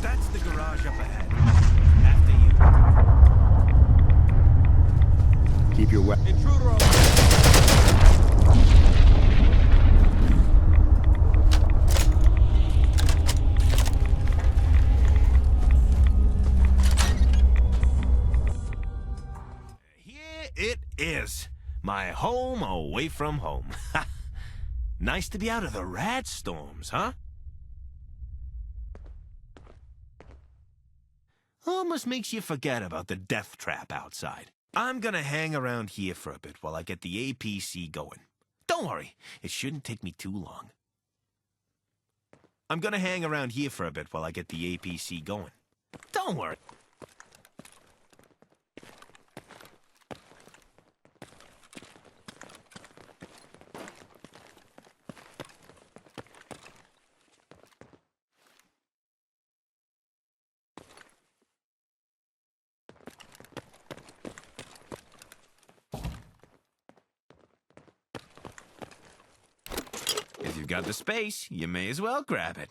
That's the garage up ahead. After you. Keep your weapon. Intruder over. Here it is. My home away from home. Nice to be out of the rad storms, huh? Almost makes you forget about the death trap outside. I'm gonna hang around here for a bit while I get the APC going. Don't worry, it shouldn't take me too long. I'm gonna hang around here for a bit while I get the APC going. Don't worry. If you've got the space, you may as well grab it.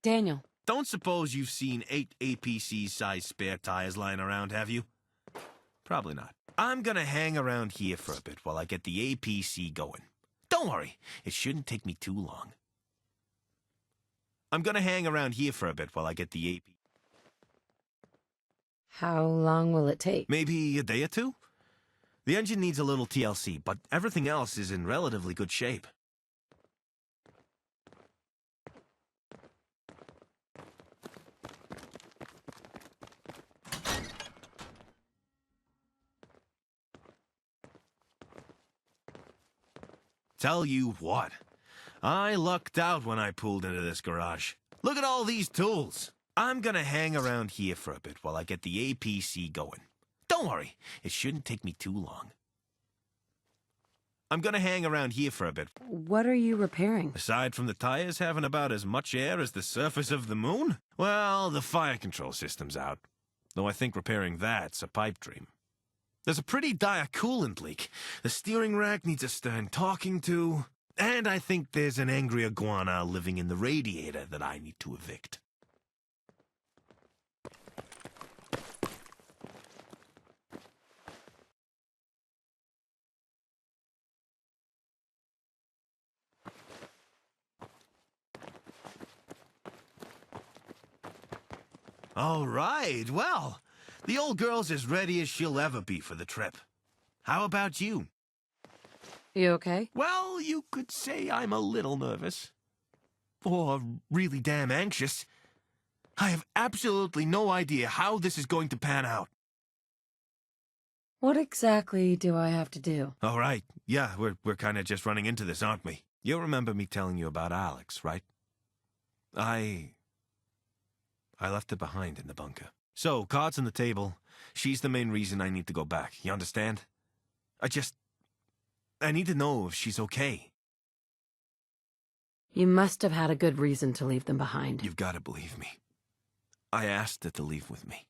Daniel. Don't suppose you've seen 8 APC-sized spare tires lying around, have you? Probably not. I'm gonna hang around here for a bit while I get the APC going. Don't worry, it shouldn't take me too long. I'm gonna hang around here for a bit while I get the AP. How long will it take? Maybe a day or two? The engine needs a little TLC, but everything else is in relatively good shape. Tell you what, I lucked out when I pulled into this garage. Look at all these tools. I'm gonna hang around here for a bit while I get the APC going. Don't worry, it shouldn't take me too long. I'm gonna hang around here for a bit. What are you repairing? Aside from the tires having about as much air as the surface of the moon, well, the fire control system's out. Though I think repairing that's a pipe dream. There's a pretty dire coolant leak. The steering rack needs a stern talking to. And I think there's an angry iguana living in the radiator that I need to evict. All right, well, the old girl's as ready as she'll ever be for the trip. How about you? You okay? Well, you could say I'm a little nervous. or really damn anxious. I have absolutely no idea how this is going to pan out. What exactly do I have to do? All right. Yeah, we're kind of just running into this, aren't we? You remember me telling you about Alex, right? I left her behind in the bunker. So, cards on the table. She's the main reason I need to go back. You understand? I need to know if she's okay. You must have had a good reason to leave them behind. You've got to believe me. I asked her to leave with me.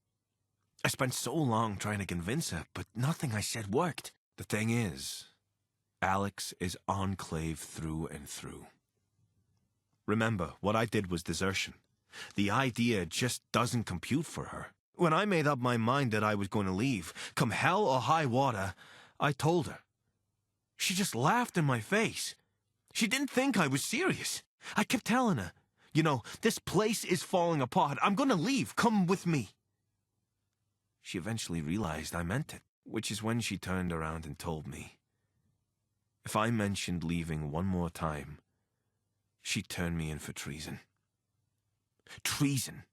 I spent so long trying to convince her, but nothing I said worked. The thing is, Alex is Enclave through and through. Remember, what I did was desertion. The idea just doesn't compute for her. When I made up my mind that I was going to leave, come hell or high water, I told her. She just laughed in my face. She didn't think I was serious. I kept telling her, you know, this place is falling apart. I'm going to leave. Come with me. She eventually realized I meant it, which is when she turned around and told me. If I mentioned leaving one more time, she'd turn me in for treason. Treason.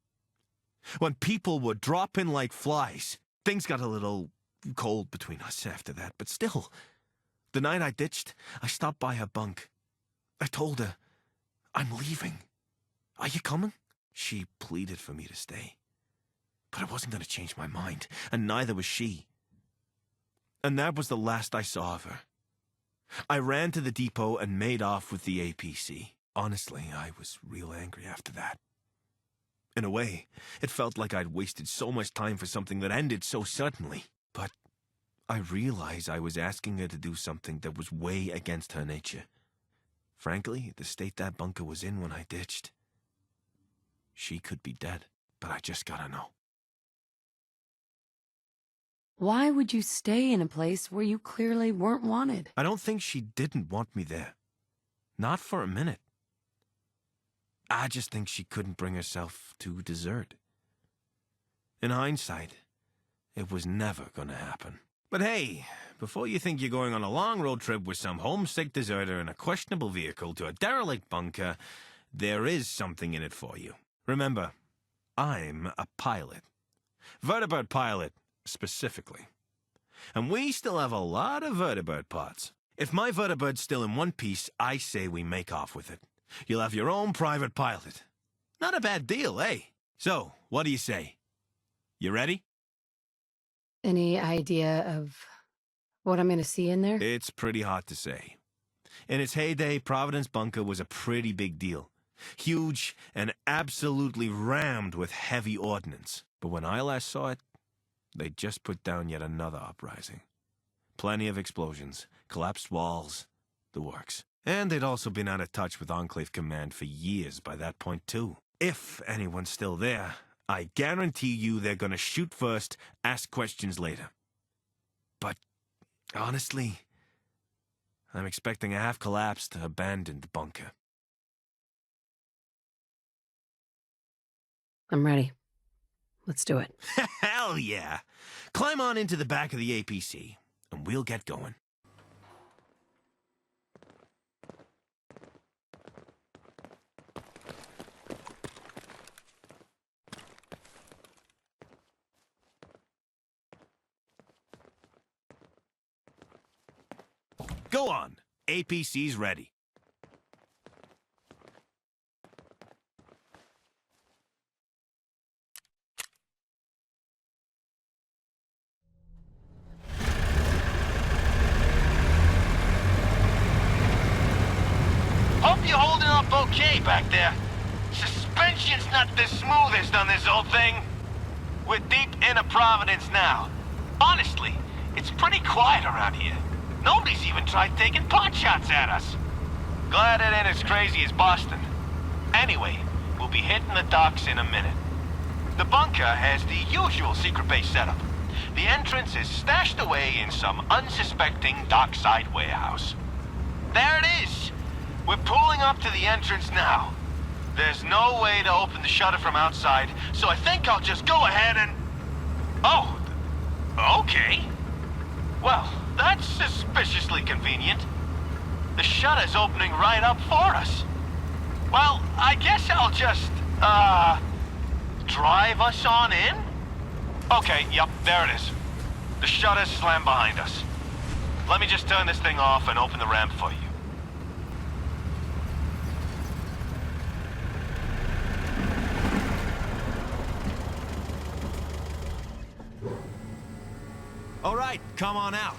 When people were dropping like flies, things got a little cold between us after that, but still, the night I ditched, I stopped by her bunk. I told her, I'm leaving. Are you coming? She pleaded for me to stay. But I wasn't going to change my mind, and neither was she. And that was the last I saw of her. I ran to the depot and made off with the APC. Honestly, I was real angry after that. In a way, it felt like I'd wasted so much time for something that ended so suddenly. But I realized I was asking her to do something that was way against her nature. Frankly, the state that bunker was in when I ditched. She could be dead, but I just gotta know. Why would you stay in a place where you clearly weren't wanted? I don't think she didn't want me there. Not for a minute. I just think she couldn't bring herself to desert. In hindsight, it was never gonna happen. But hey, before you think you're going on a long road trip with some homesick deserter in a questionable vehicle to a derelict bunker, there is something in it for you. Remember, I'm a pilot. Vertibird pilot, specifically. And we still have a lot of vertibird parts. If my vertibird's still in one piece, I say we make off with it. You'll have your own private pilot. Not a bad deal, eh? So, what do you say? You ready? Any idea of what I'm going to see in there? It's pretty hard to say. In its heyday, Providence Bunker was a pretty big deal. Huge and absolutely rammed with heavy ordnance. But when I last saw it, they'd just put down yet another uprising. Plenty of explosions, collapsed walls, the works. And they'd also been out of touch with Enclave Command for years by that point, too. If anyone's still there, I guarantee you they're gonna shoot first, ask questions later. But, honestly, I'm expecting a half-collapsed, abandoned bunker. I'm ready. Let's do it. Hell yeah! Climb on into the back of the APC, and we'll get going. Go on. APC's ready. Hope you're holding up okay back there. Suspension's not the smoothest on this old thing. We're deep into Providence now. Honestly, it's pretty quiet around here. Nobody's even tried taking pot shots at us. Glad it ain't as crazy as Boston. Anyway, we'll be hitting the docks in a minute. The bunker has the usual secret base setup. The entrance is stashed away in some unsuspecting dockside warehouse. There it is! We're pulling up to the entrance now. There's no way to open the shutter from outside, so I think I'll just go ahead and... Oh, okay. Well, that's suspiciously convenient. The shutter's opening right up for us. Well, I guess I'll just, drive us on in? Okay, yep, there it is. The shutters slam behind us. Let me just turn this thing off and open the ramp for you. All right, come on out.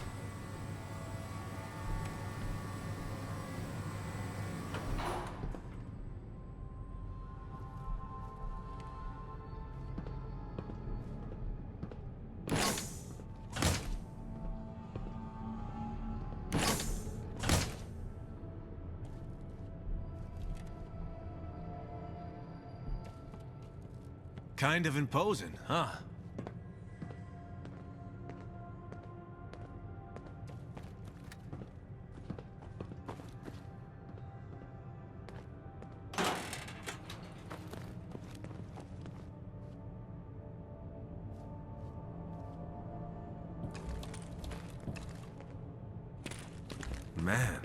Kind of imposing, huh? Man,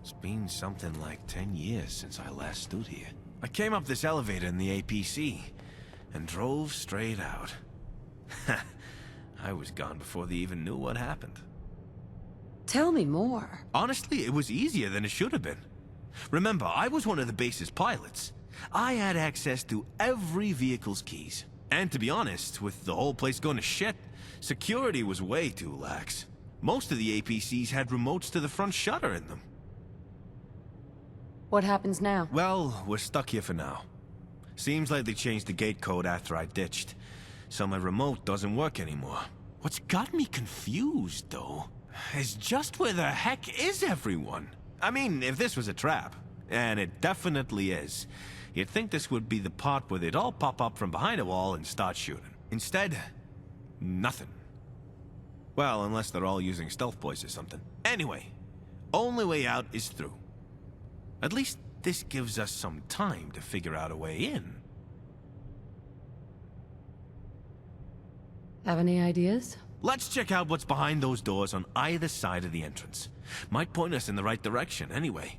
it's been something like 10 years since I last stood here. I came up this elevator in the APC and drove straight out. I was gone before they even knew what happened. Tell me more. Honestly, it was easier than it should have been. Remember, I was one of the base's pilots. I had access to every vehicle's keys. And to be honest, with the whole place going to shit, security was way too lax. Most of the APCs had remotes to the front shutter in them. What happens now? Well, we're stuck here for now. Seems like they changed the gate code after I ditched, so my remote doesn't work anymore. What's got me confused, though, is just where the heck is everyone? I mean, if this was a trap, and it definitely is, you'd think this would be the part where they'd all pop up from behind a wall and start shooting. Instead, nothing. Well, unless they're all using stealth boys or something. Anyway, only way out is through. At least this gives us some time to figure out a way in. Have any ideas? Let's check out what's behind those doors on either side of the entrance. Might point us in the right direction, anyway.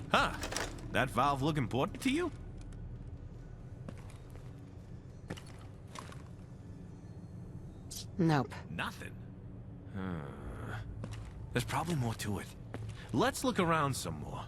Huh. That valve look important to you? Nope. Nothing. There's probably more to it. Let's look around some more.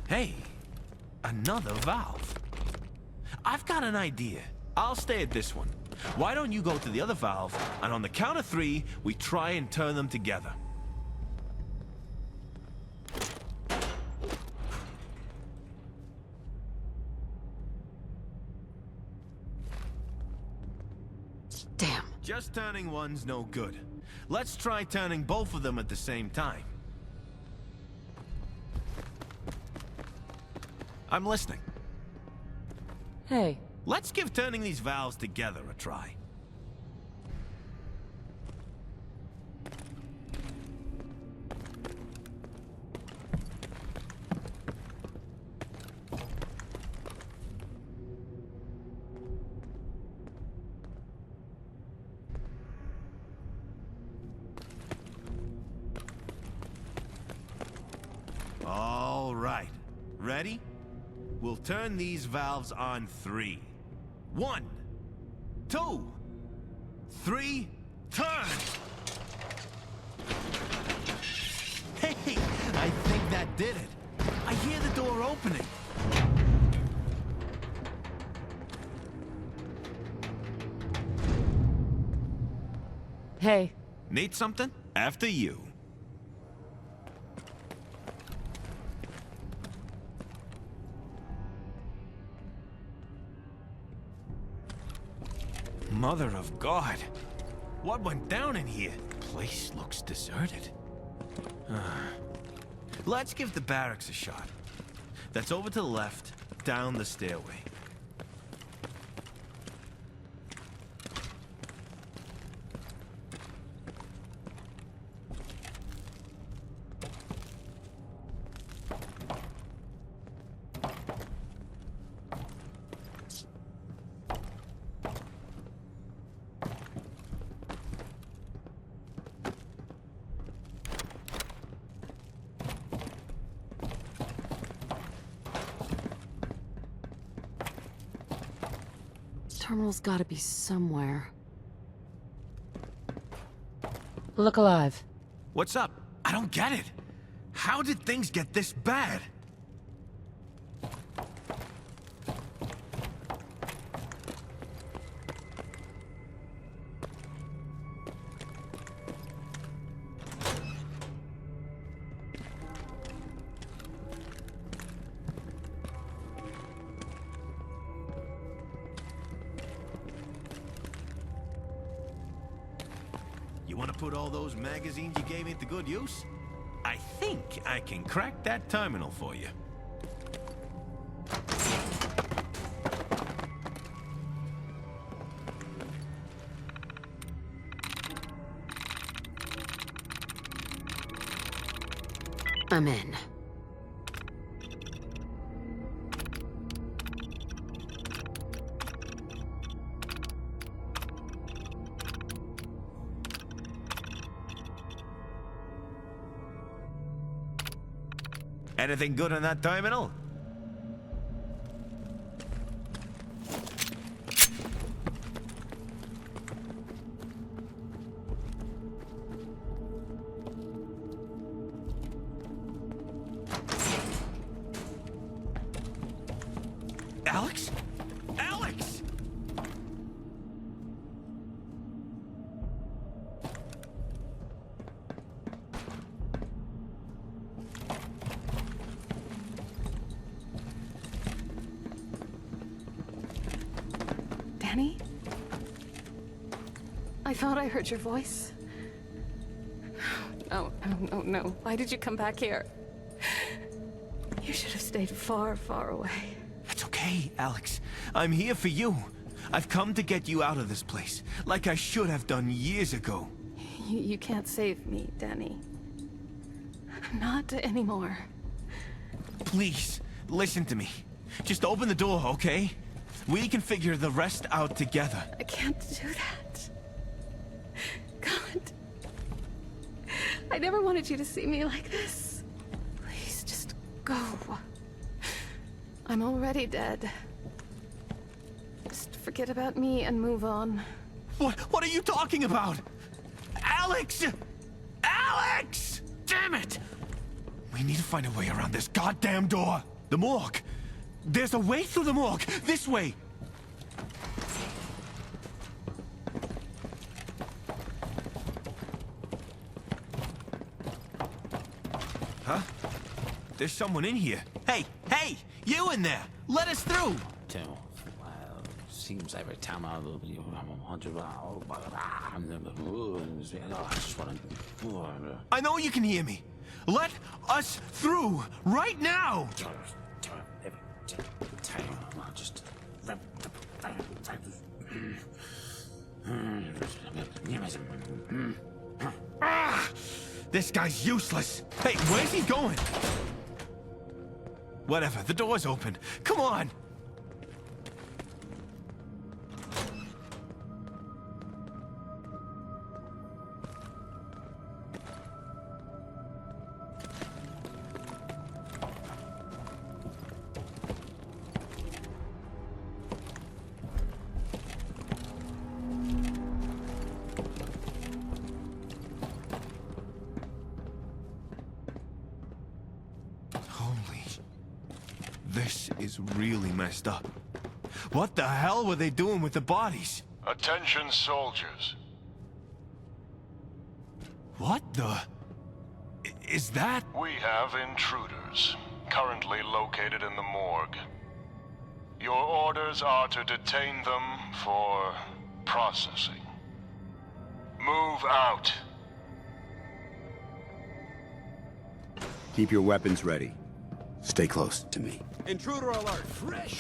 Hey, another valve. I've got an idea. I'll stay at this one. Why don't you go to the other valve, and on the count of 3, we try and turn them together. Damn. Just turning one's no good. Let's try turning both of them at the same time. I'm listening. Hey. Let's give turning these valves together a try. All right. Ready? We'll turn these valves on 3. 1, 2, 3, turn! Hey, I think that did it. hear the door opening. Hey. Need something? After you. Mother of God. What went down in here? Place looks deserted. Let's give the barracks a shot. That's over to the left, down the stairway. Terminal's gotta be somewhere. Look alive. What's up? I don't get it. How did things get this bad? You want to put all those magazines you gave me to good use? I think I can crack that terminal for you. I'm in. Anything good on that terminal? Alex? Alex! Danny? I thought I heard your voice. No, no, no, no. Why did you come back here? You should have stayed far, far away. It's okay, Alex. I'm here for you. I've come to get you out of this place, like I should have done years ago. You can't save me, Danny. Not anymore. Please, listen to me. Just open the door, okay? We can figure the rest out together. I can't do that. God. I never wanted you to see me like this. Please, just go. I'm already dead. Just forget about me and move on. What are you talking about? Alex! Alex! Damn it! We need to find a way around this goddamn door. The morgue. There's a way through the morgue. This way. Huh? There's someone in here. Hey, hey! You in there! Let us through! Seems every time I just want to. I know you can hear me. Let us through right now. This guy's useless. Hey, where's he going? Whatever, the door's open. Come on. is really messed up. What the hell were they doing with the bodies? Attention, soldiers. What the... Is that... We have intruders, currently located in the morgue. Your orders are to detain them for processing. Move out. Keep your weapons ready. Stay close to me. Intruder alert! Fresh!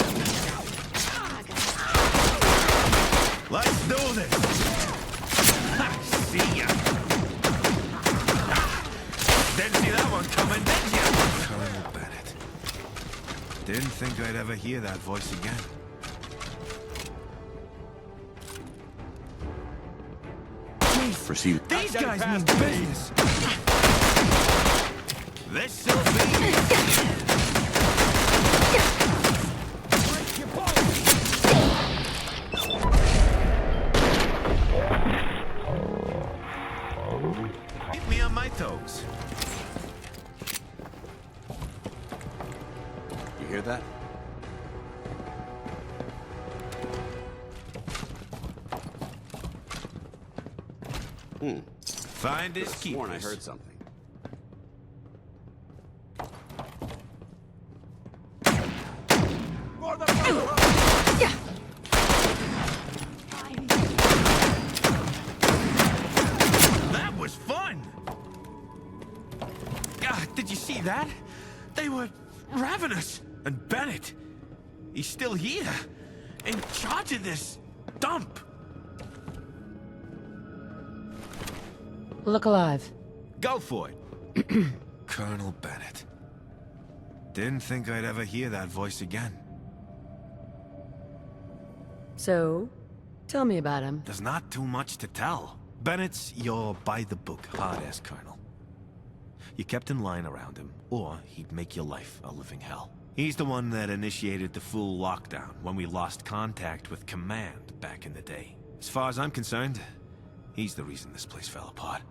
Let's do this! Ha, see ya! Didn't see that one coming, did ya? Colonel Bennett. Didn't think I'd ever hear that voice again. Proceed. These guys mean business! This'll be... Keep me on my toes. You hear that? Find his keepers. Sworn I heard something. That was fun! Did you see that? They were ravenous. And Bennett, he's still here, in charge of this dump. Look alive. Go for it. Colonel Bennett. Didn't think I'd ever hear that voice again. So, tell me about him. There's not too much to tell. Bennett's your by-the-book hard-ass colonel. You kept in line around him, or he'd make your life a living hell. He's the one that initiated the full lockdown when we lost contact with Command back in the day. As far as I'm concerned, he's the reason this place fell apart.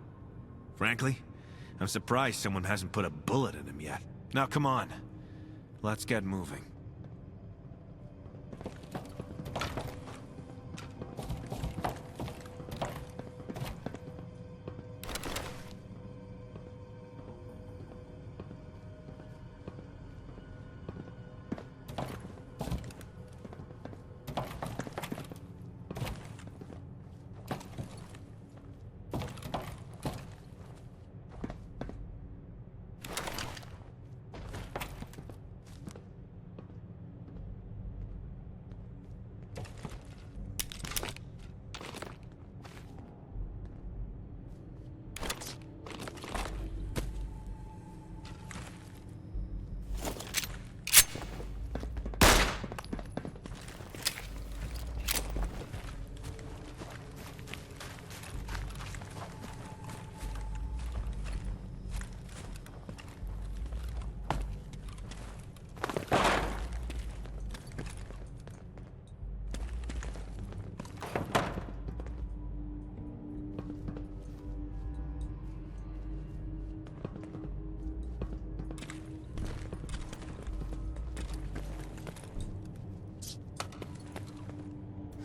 Frankly, I'm surprised someone hasn't put a bullet in him yet. Now come on, let's get moving.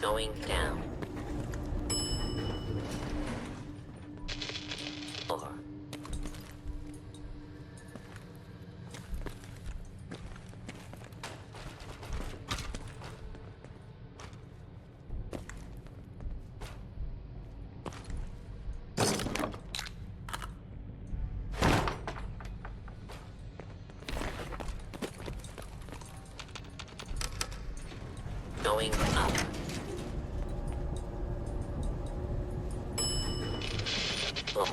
Going down. Over. Going up. Oh.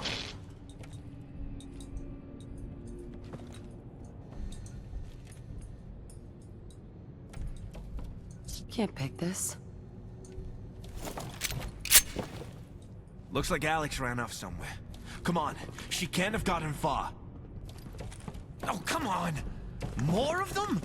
Can't pick this. Looks like Alex ran off somewhere. Come on, she can't have gotten far. Oh, come on! More of them?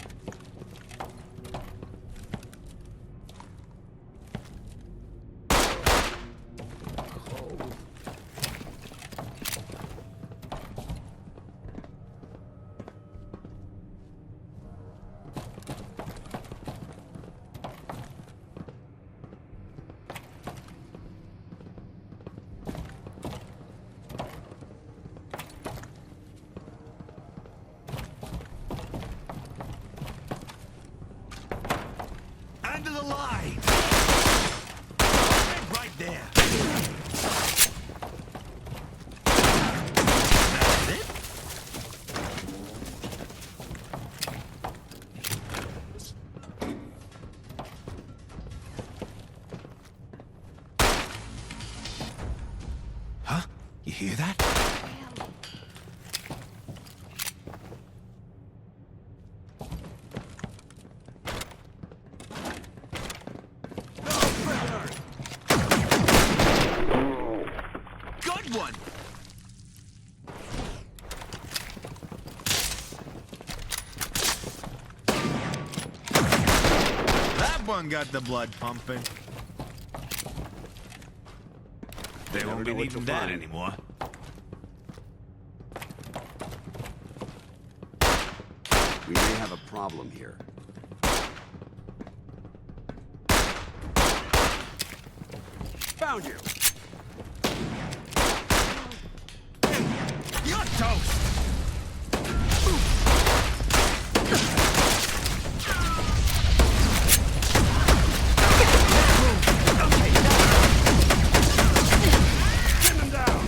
there. That's it? Huh? You hear that? Good one! That one got the blood pumping. They won't be needing that anymore. We may have a problem here. Found you! You're toast! Pin them down!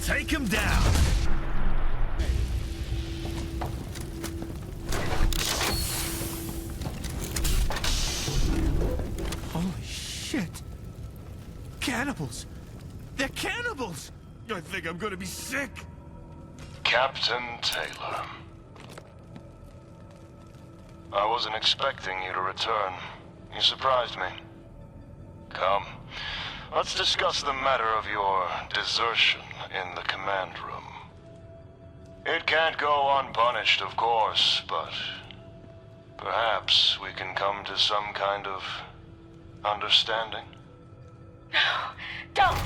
Take him down! Holy shit! Cannibals! They're cannibals! I think I'm gonna be sick! Captain Taylor. I wasn't expecting you to return. You surprised me. Come, let's discuss the matter of your desertion in the command room. It can't go unpunished, of course, but perhaps we can come to some kind of understanding? No, don't!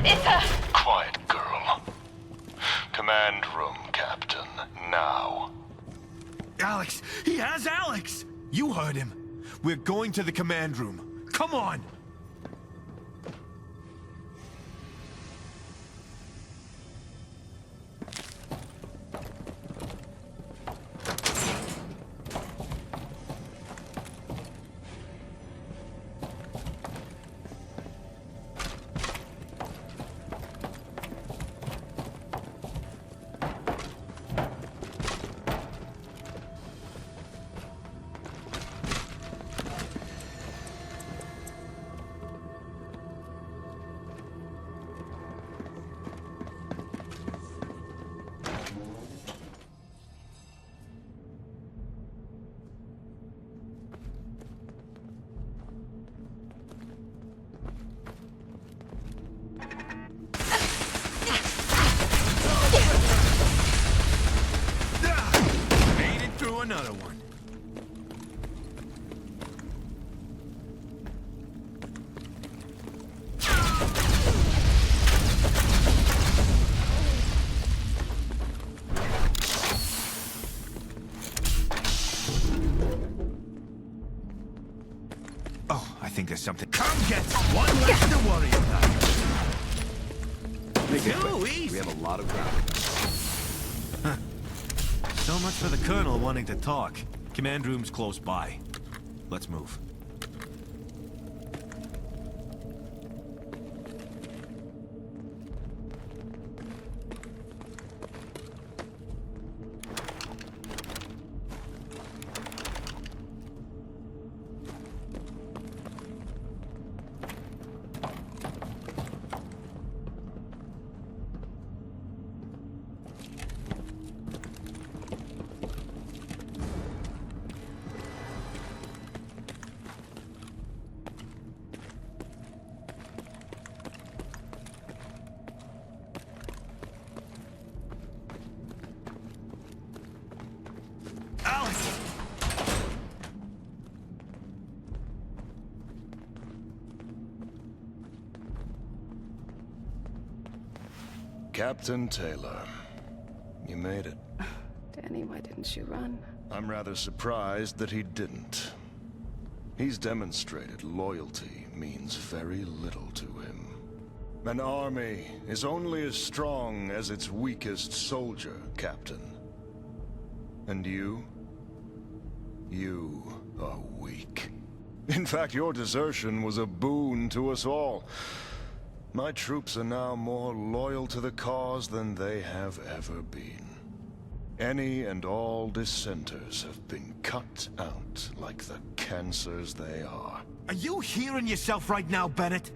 It's a... Quiet, girl. Command room, Captain, now. Alex! He has Alex! You heard him. We're going to the command room. Come on! something. Come get one less to worry about. Make it Too quick. easy. We have a lot of ground. So much for the Colonel wanting to talk. Command room's close by. Let's move. Captain Taylor, you made it. Danny, why didn't you run? I'm rather surprised that he didn't. He's demonstrated loyalty means very little to him. An army is only as strong as its weakest soldier, Captain. And you? You are weak. In fact, your desertion was a boon to us all. My troops are now more loyal to the cause than they have ever been. Any and all dissenters have been cut out like the cancers they are. Are you hearing yourself right now, Bennett?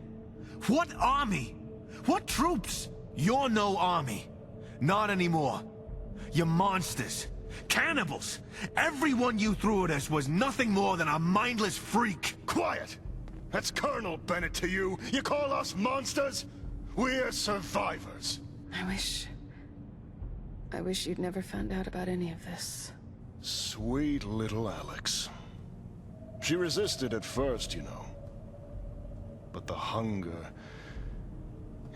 What army? What troops? You're no army. Not anymore. You're monsters. Cannibals. Everyone you threw at us was nothing more than a mindless freak. Quiet! That's Colonel Bennett to you. You call us monsters? We're survivors. I wish you'd never found out about any of this. Sweet little Alex. She resisted at first, you know. But the hunger,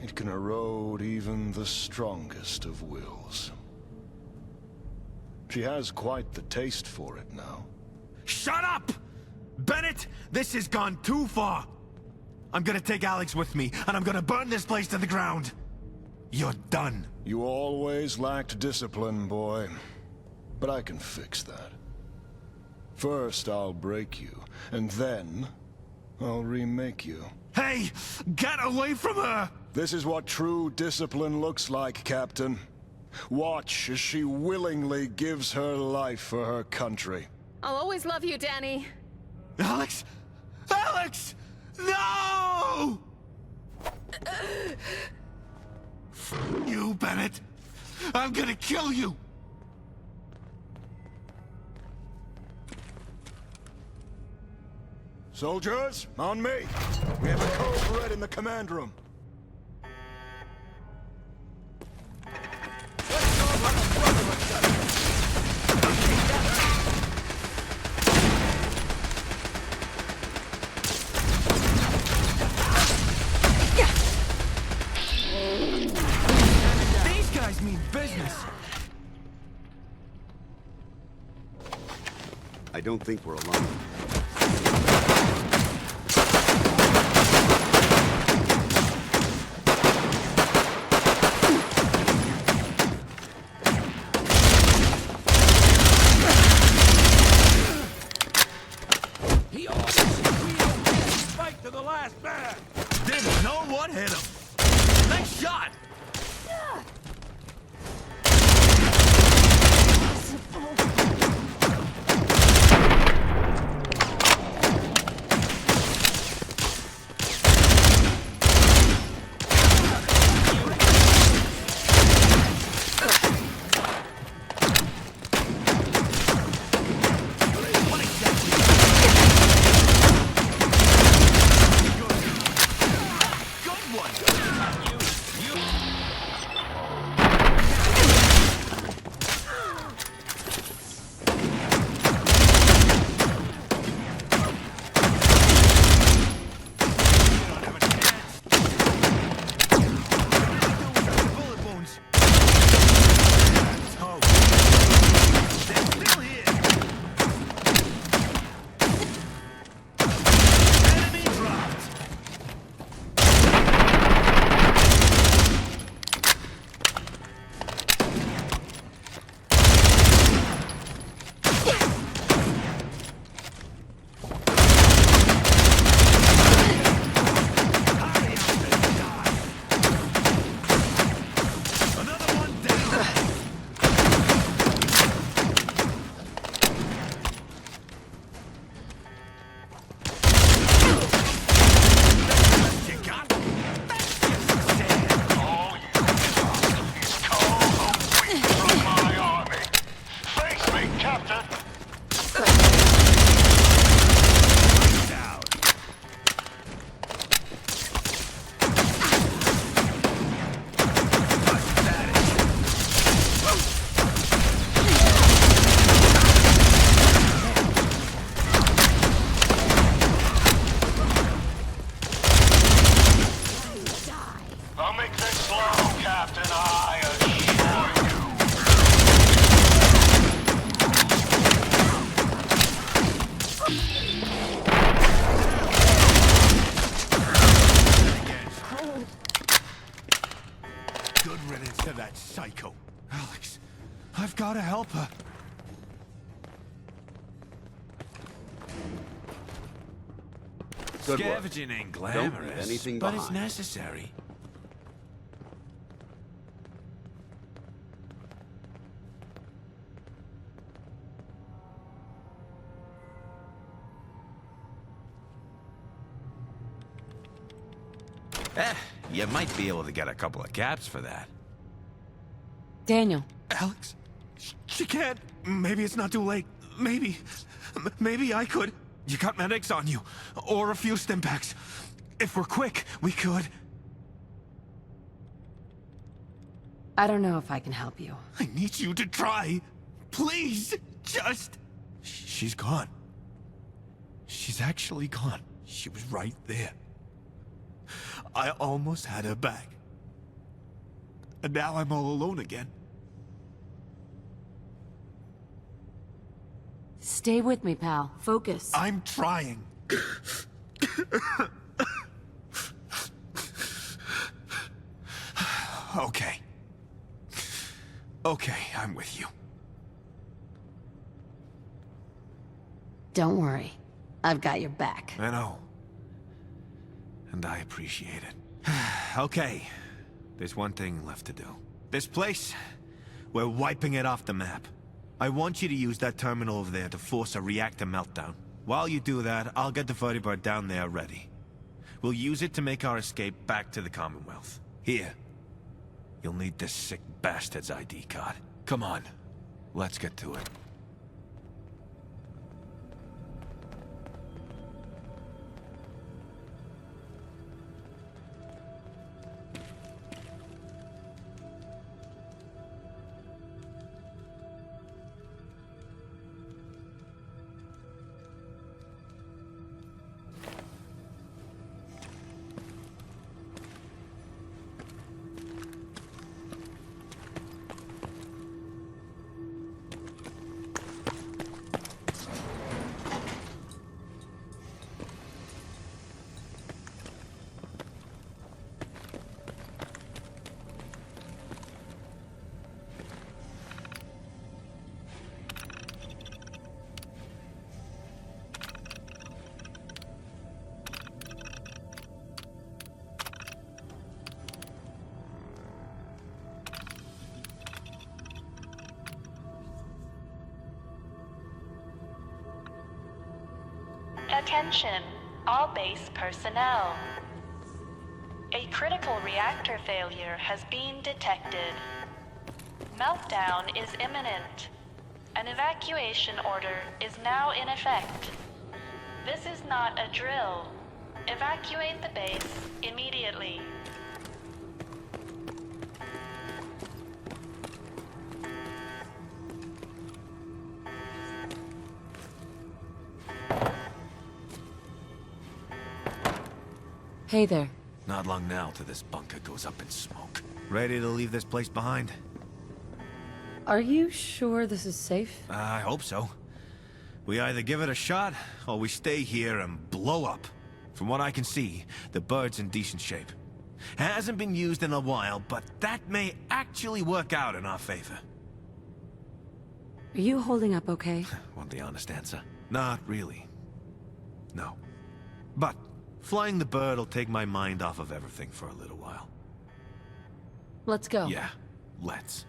it can erode even the strongest of wills. She has quite the taste for it now. Shut up! Bennett, this has gone too far. I'm gonna take Alex with me, and I'm gonna burn this place to the ground. You're done. You always lacked discipline, boy. But I can fix that. First, I'll break you, and then I'll remake you. Hey! Get away from her! This is what true discipline looks like, Captain. Watch as she willingly gives her life for her country. I'll always love you, Danny. Alex! Alex! No! You, Bennett! I'm gonna kill you! Soldiers, on me! We have a code red in the command room. These guys mean business! I don't think we're alone. Didn't know what hit him. Nice shot! I've got to help her. Good work. Scavenging ain't Don't leave glamorous, anything but it's behind. necessary. You might be able to get a couple of caps for that. Daniel. Alex? She can't. Maybe it's not too late. Maybe I could. You got medics on you. Or a few stim packs. If we're quick, we could. I don't know if I can help you. I need you to try. Please, just... She's gone. She's actually gone. She was right there. I almost had her back. And now I'm all alone again. Stay with me, pal. Focus. I'm trying. Okay. Okay, I'm with you. Don't worry. I've got your back. I know. And I appreciate it. Okay. There's one thing left to do. This place, we're wiping it off the map. I want you to use that terminal over there to force a reactor meltdown. While you do that, I'll get the vertibird down there ready. We'll use it to make our escape back to the Commonwealth. Here. You'll need this sick bastard's ID card. Come on. Let's get to it. Attention, all base personnel. A critical reactor failure has been detected. Meltdown is imminent. An evacuation order is now in effect. This is not a drill. Evacuate the base immediately. Hey there. Not long now till this bunker goes up in smoke. Ready to leave this place behind? Are you sure this is safe? I hope so. We either give it a shot, or we stay here and blow up. From what I can see, the bird's in decent shape. Hasn't been used in a while, but that may actually work out in our favor. Are you holding up okay? Want the honest answer? Not really. No. But flying the bird will take my mind off of everything for a little while. Let's go. Yeah, let's.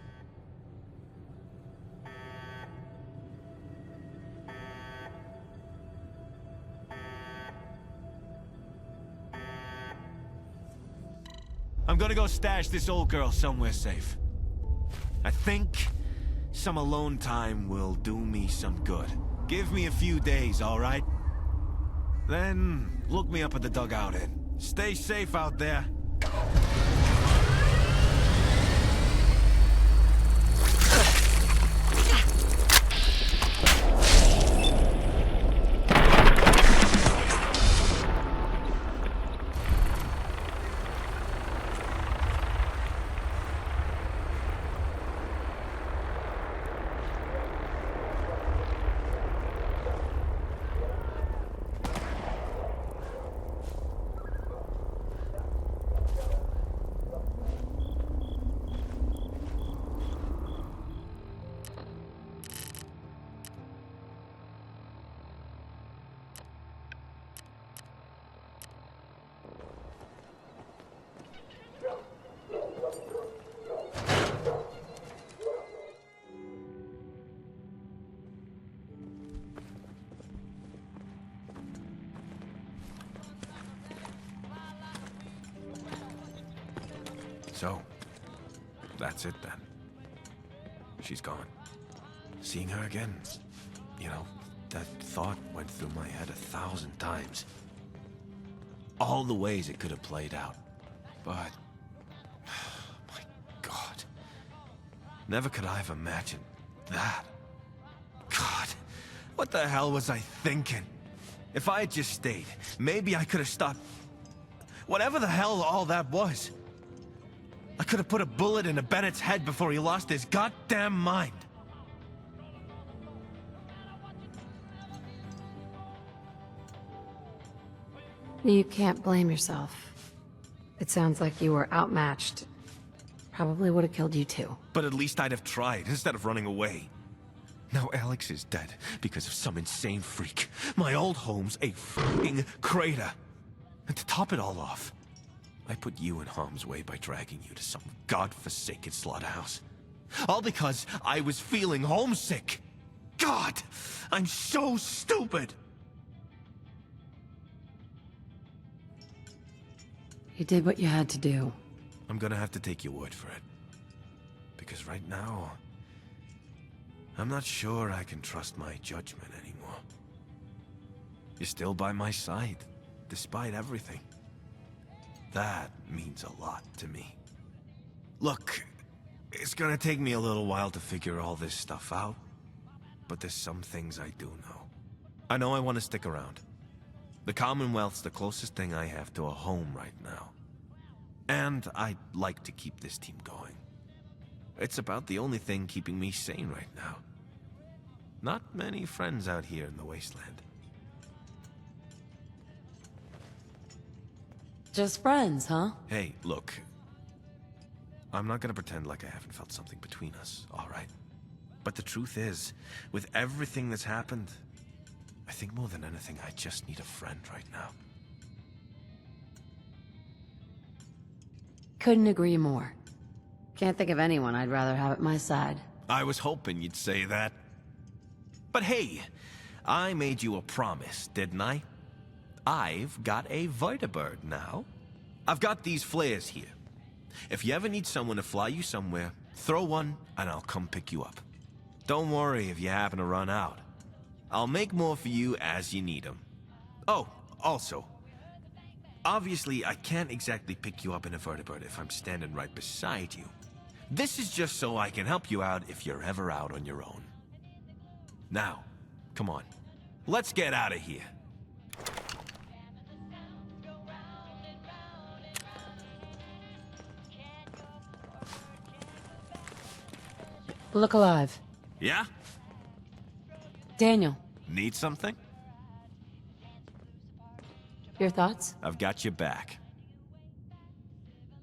I'm gonna go stash this old girl somewhere safe. I think some alone time will do me some good. Give me a few days, all right? Then look me up at the dugout inn. Stay safe out there. So, that's it then. She's gone. Seeing her again, you know, that thought went through my head 1,000 times. All the ways it could have played out. But, my God, never could I have imagined that. God, what the hell was I thinking? If I had just stayed, maybe I could have stopped whatever the hell all that was. I could have put a bullet into Bennett's head before he lost his goddamn mind. You can't blame yourself. It sounds like you were outmatched. Probably would have killed you too. But at least I'd have tried instead of running away. Now Alex is dead because of some insane freak. My old home's a f***ing crater. And to top it all off, I put you in harm's way by dragging you to some godforsaken slaughterhouse. All because I was feeling homesick. God, I'm so stupid. You did what you had to do. I'm gonna have to take your word for it. Because right now, I'm not sure I can trust my judgment anymore. You're still by my side, despite everything. That means a lot to me. Look, it's gonna take me a little while to figure all this stuff out, but there's some things I do know. I know I want to stick around. The Commonwealth's the closest thing I have to a home right now. And I'd like to keep this team going. It's about the only thing keeping me sane right now. Not many friends out here in the wasteland. Just friends, huh? Hey, look. I'm not gonna pretend like I haven't felt something between us, alright? But the truth is, with everything that's happened, I think more than anything I just need a friend right now. Couldn't agree more. Can't think of anyone I'd rather have at my side. I was hoping you'd say that. But hey, I made you a promise, didn't I? I've got a vertibird now. I've got these flares here. If you ever need someone to fly you somewhere, throw one and I'll come pick you up. Don't worry if you happen to run out. I'll make more for you as you need them. Oh, also, obviously I can't exactly pick you up in a vertibird if I'm standing right beside you. This is just so I can help you out if you're ever out on your own. Now, come on. Let's get out of here. Look alive. Yeah? Daniel, Need something? your thoughts? I've got your back.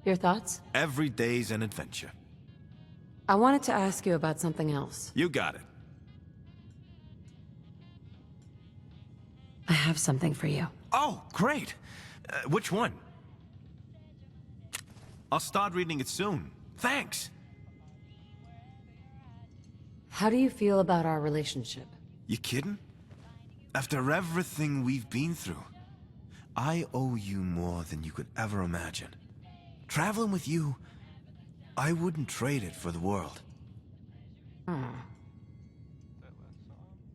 Your thoughts? Every day's an adventure. I wanted to ask you about something else. You got it. I have something for you. Oh, great. Which one? I'll start reading it soon. Thanks. How do you feel about our relationship? You kidding? After everything we've been through, I owe you more than you could ever imagine. Traveling with you, I wouldn't trade it for the world.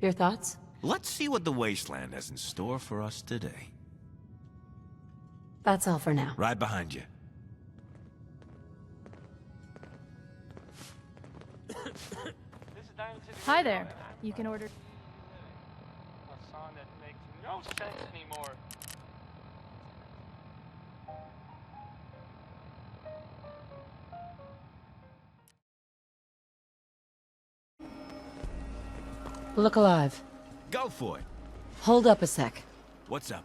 Your thoughts? Let's see what the wasteland has in store for us today. That's all for now. Right behind you. Hi there. You can order. A song that makes no sense anymore. Look alive. Go for it. Hold up a sec. What's up?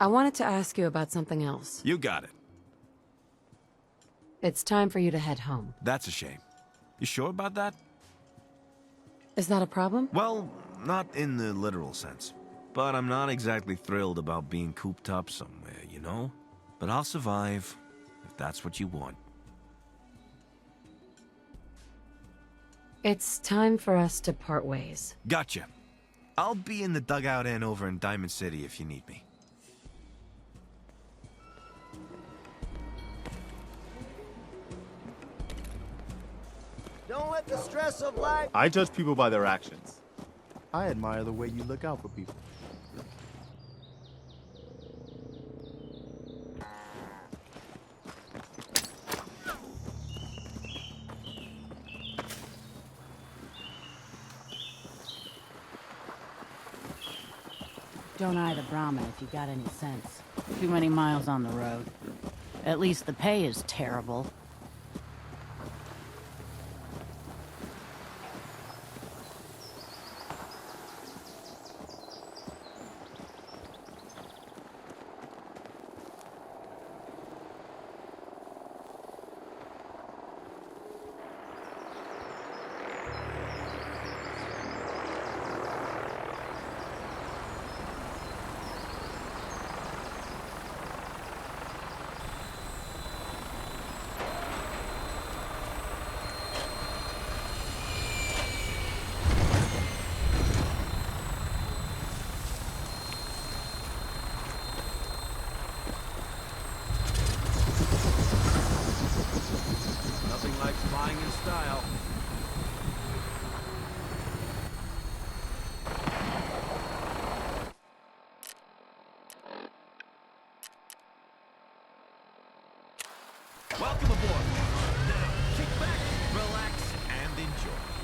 I wanted to ask you about something else. You got it. It's time for you to head home. That's a shame. You sure about that? Is that a problem? Well, not in the literal sense. But I'm not exactly thrilled about being cooped up somewhere, you know? But I'll survive, if that's what you want. It's time for us to part ways. Gotcha. I'll be in the dugout inn over in Diamond City if you need me. Don't let the stress of life... I judge people by their actions. I admire the way you look out for people. Don't eye the Brahmin if you got any sense. Too many miles on the road. At least the pay is terrible. Nothing like flying in style. Welcome aboard. Now, kick back, relax, and enjoy.